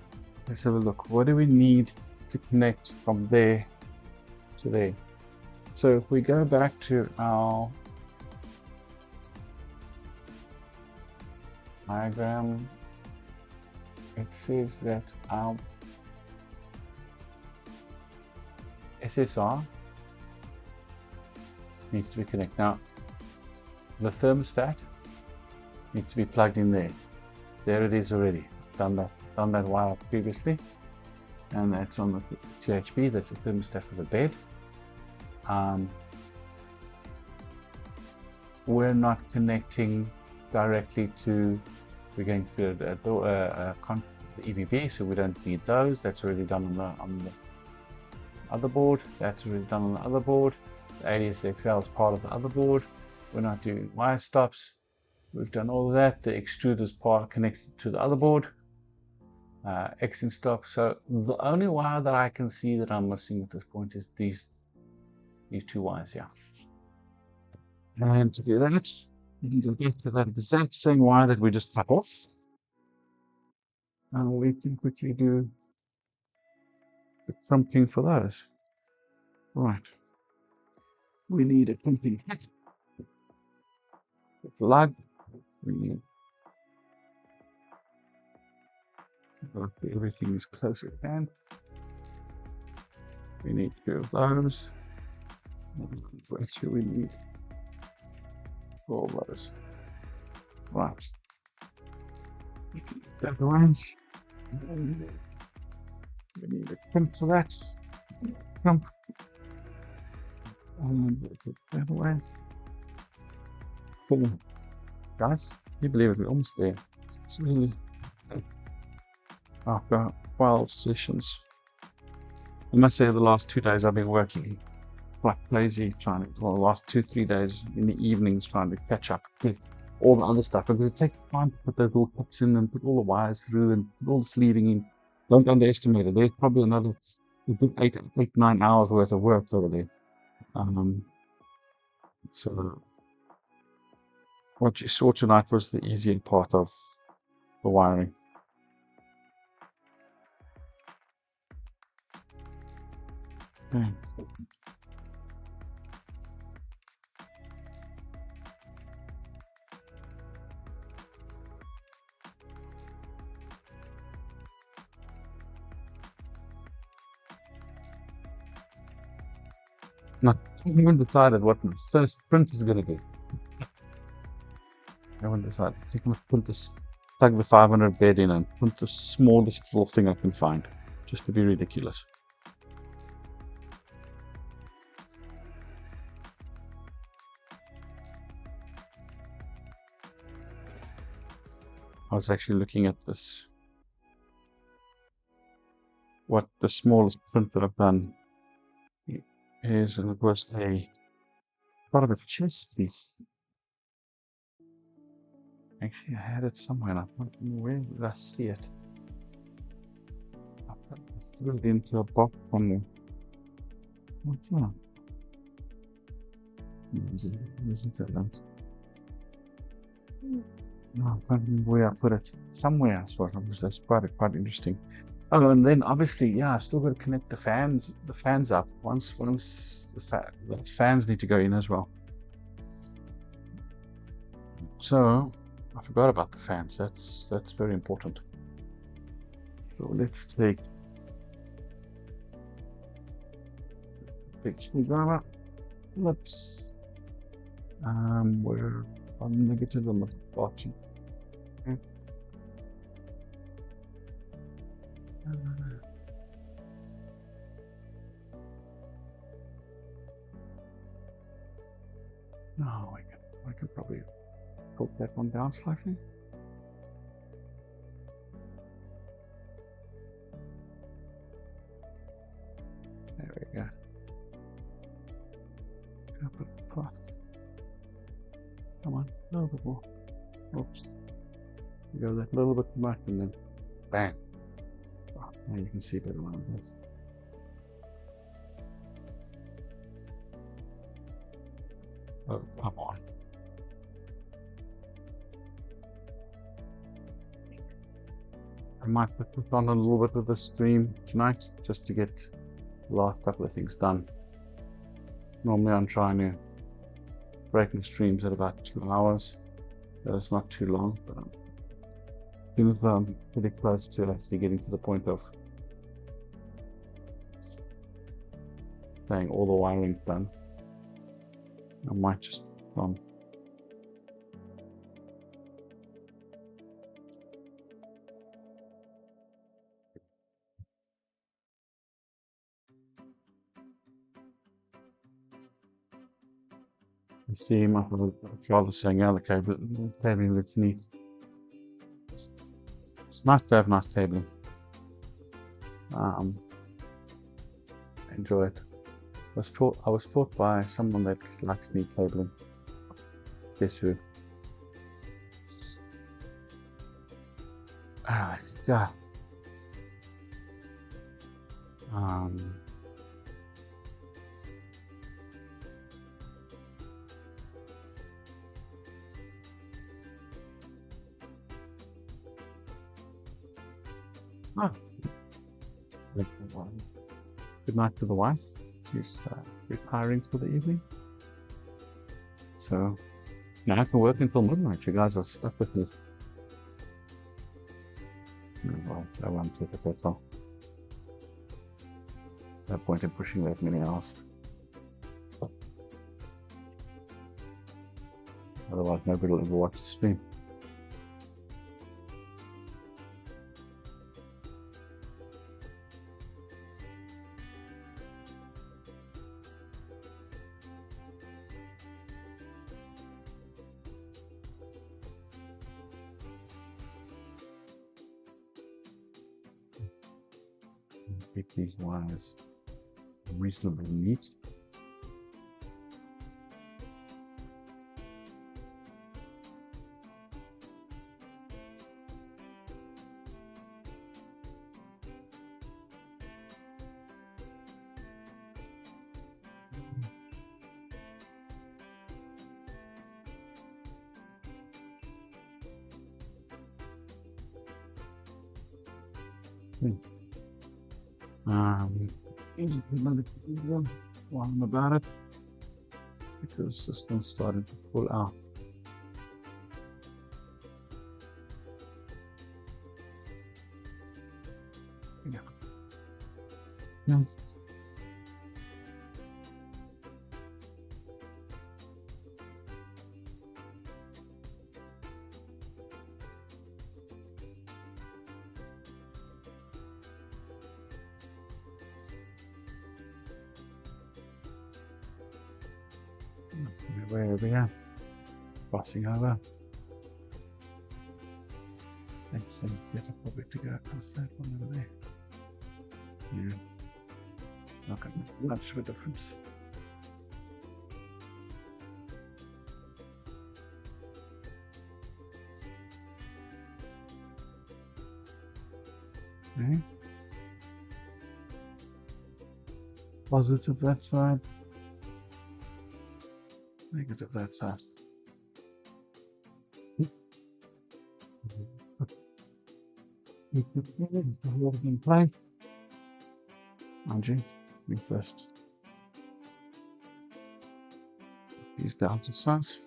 Let's have a look. What do we need to connect from there to there? So if we go back to our diagram, it says that our SSR needs to be connected. Now, the thermostat needs to be plugged in there. There it is already. Done that wire previously, and that's on the THP. That's the thermostat for the bed. We're not connecting directly to. We're going through the EVA, so we don't need those. That's already done on the other board. That's already done on the other board. The ADSXL is part of the other board. We're not doing wire stops. We've done all of that. The extruder is part connected to the other board. X and stop. So the only wire that I can see that I'm missing at this point is these 2 wires here. And to do that, you can go back to that exact same wire that we just cut off. And we can quickly do the crimping for those. Right. We need a crimping head. Plug. We need Hopefully everything is close at hand. We need 2 of those. Actually, we need 4 of those. Right. That range. We need a crimp for that. Crimp. And put that away. Cool. Guys, you believe it, we're almost there. It's really after 12 sessions. I must say the last 2 days I've been working like crazy trying to, well, the last 2-3 days in the evenings trying to catch up with all the other stuff because it takes time to put those little hooks in and put all the wires through and put all the sleeving in. Don't underestimate it. There's probably another 8-9 hours worth of work over there. So what you saw tonight was the easier part of the wiring. Okay. Now, I haven't decided what my first print is going to be. I haven't decided. I think I'm going to put this, plug the 500 bed in and put the smallest little thing I can find, just to be ridiculous. I was actually looking at this, what the smallest print that I've done is, and it was a part of a chess piece. Actually, I had it somewhere, and I don't know where did I see it. I threw it into a box somewhere. What's that? Isn't that that? No, I can't remember where I put it. Somewhere I saw it. That's quite interesting. Oh, and then obviously, yeah, I've still got to connect the fans up. Once the fans need to go in as well. So I forgot about the fans. That's very important. So let's take big screwdriver. Let's we're on negative on the bottom. Okay. No, I can probably put that one down slightly. There we go. Put it across. Come on, a little bit more. Oops. Go that little bit back and then bang. Oh, now you can see better when it does. Oh, come on. I might put on a little bit of the stream tonight just to get the last couple of things done. Normally I'm trying to break the streams at about 2 hours. So it's not too long, but as soon as I'm pretty close to actually getting to the point of saying all the wiring's done, I might just see my father saying, yeah, the cabling looks neat. It's nice to have nice cabling. I enjoy it. I was taught by someone that likes neat cabling. Guess who? Yeah. Good night to the wife. She's retiring for the evening. So now I can work until midnight. You guys are stuck with me. Well, I won't take it that long. No point in pushing that many hours. Otherwise, nobody will ever watch the stream. Keep these wires reasonably neat. Another one while I'm about it, because this one's starting to pull out. Yeah. Way over here, crossing over. Same thing, better probably to go across that one over there. Yeah, not going to make much of a difference. Okay. Positive that side. Negative that side. Hold it in play. Mind you, we first these down to size.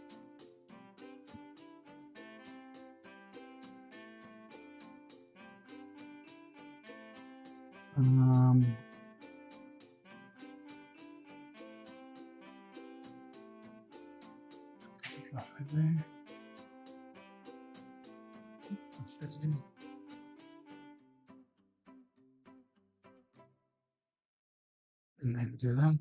There. And then do that.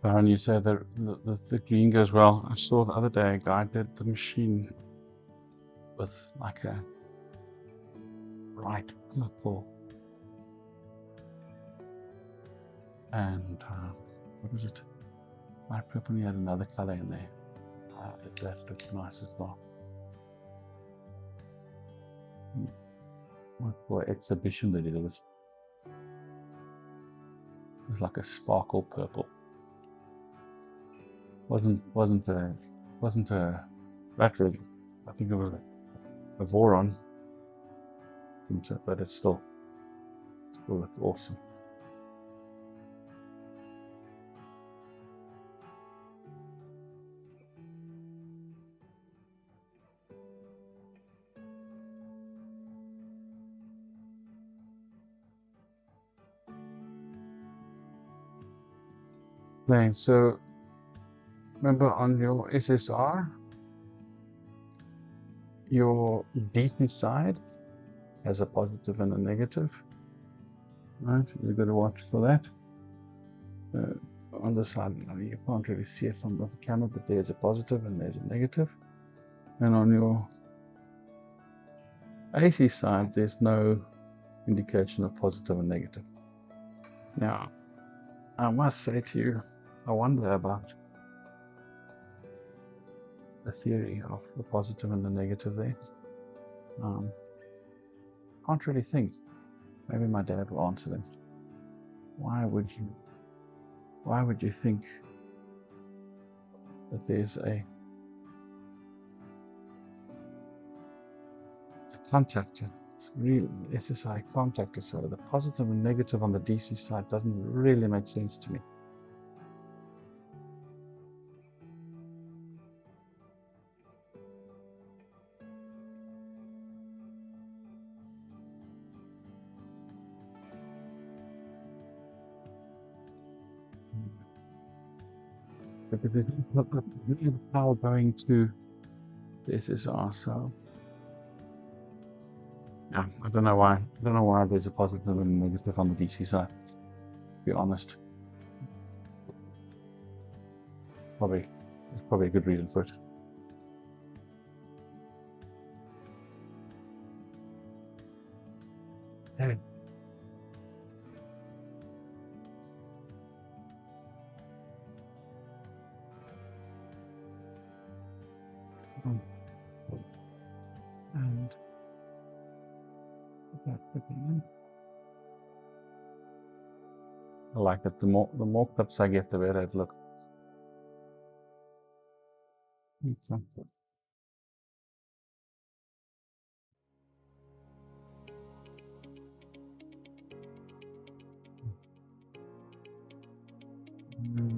And you say the green goes well. I saw the other day a guy did the machine with like a bright purple and what was it? Light purple, and he had another color in there. That looks nice as well. What for exhibition they did it was. It was like a sparkle purple. Wasn't a RatRig. I think it was a Voron, but it still looked awesome. Okay, so remember on your SSR, your DC side has a positive and a negative, right? You've got to watch for that. On the side, you can't really see it from the camera, but there's a positive and there's a negative. And on your AC side, there's no indication of positive and negative. Now, I must say to you, I wonder about the theory of the positive and the negative there. Can't really think. Maybe my dad will answer them. Why would you think that there's a contactor? It's really SSI contactor. So the positive and negative on the DC side doesn't really make sense to me. Because there's no power going to the SSR, so yeah, I don't know why there's a positive and negative on the DC side, to be honest. There's probably a good reason for it. Hey. And I like it. The more clips I get, the better it looks. Okay.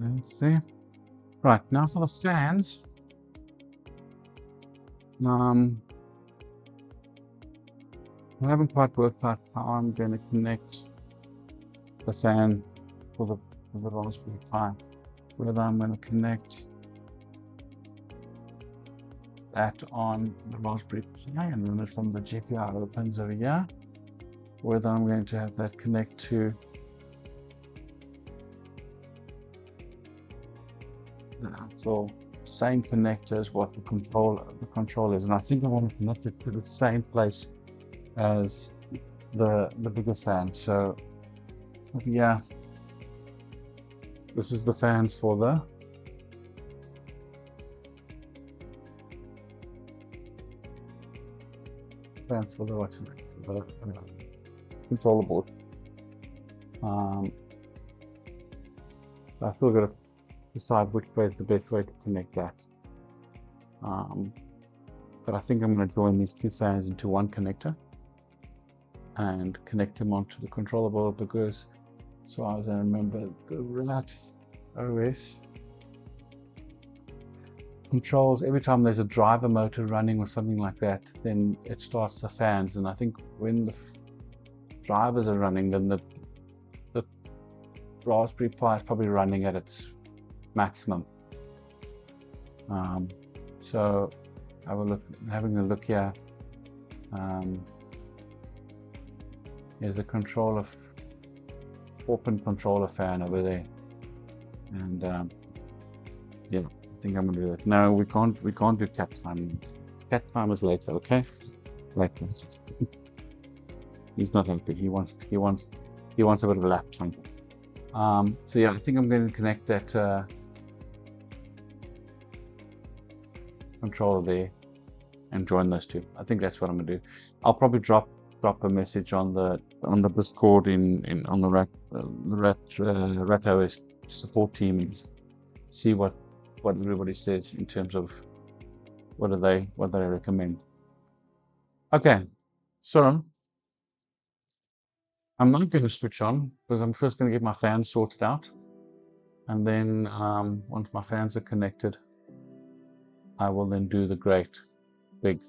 Let's see. Right, now for the fans. I haven't quite worked out how I'm going to connect the fan for the Raspberry Pi. Whether I'm going to connect that on the Raspberry Pi and run it from the GPIO pins over here. Whether I'm going to have that connect to the actual same connector as what the control is, and I think I want to connect it to the same place as the bigger fan. So yeah, this is the fan for the what's it, for the controller board. I still got to decide which way is the best way to connect that. But I think I'm going to join these two fans into one connector and connect them onto the controller board, because so I remember the RatOS controls every time there's a driver motor running or something like that, then it starts the fans, and I think when the drivers are running, then the Raspberry Pi is probably running at its maximum. So having a look here, there's a controller, 4-pin controller fan over there, and yeah, I think I'm gonna do that. No, we can't do cat time. Cat time is later, okay? Later. He's not happy. He wants a bit of a lap time. So yeah, I think I'm going to connect that controller there and join those two. I think that's what I'm gonna do. I'll probably drop a message on the Discord on the RatOS support team and see what everybody says in terms of what they recommend. Okay, so I'm not going to switch on because I'm first going to get my fans sorted out, and then once my fans are connected, I will then do the great big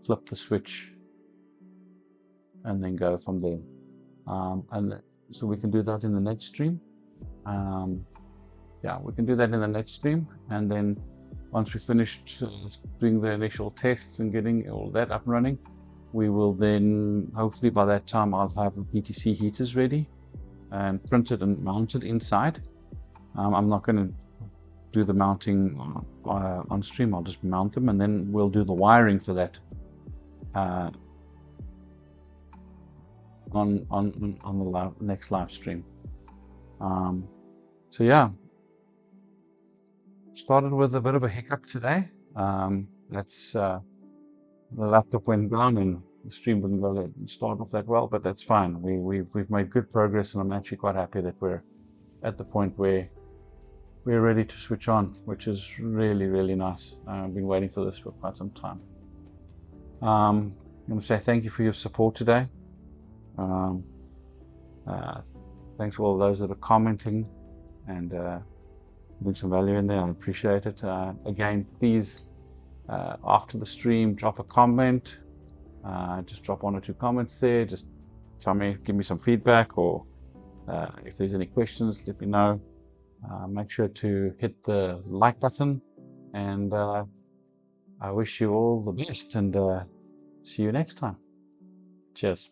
flip the switch and then go from there. So we can do that in the next stream. Yeah, we can do that in the next stream, and then once we finished doing the initial tests and getting all that up and running, we will then, hopefully by that time, I'll have the PTC heaters ready and printed and mounted inside. I'm not going to do the mounting on stream. I'll just mount them, and then we'll do the wiring for that on the next live stream. So yeah, started with a bit of a hiccup today. The laptop went down and the stream didn't go start off that well, but that's fine. We've made good progress, and I'm actually quite happy that we're at the point where we're ready to switch on, which is really, really nice. I've been waiting for this for quite some time. I'm going to say thank you for your support today. Thanks for all those that are commenting and putting some value in there. I appreciate it. Again, please, after the stream, drop a comment. Just drop 1 or 2 comments there. Just tell me, give me some feedback, or if there's any questions, let me know. Make sure to hit the like button, and I wish you all the best, and see you next time. Cheers.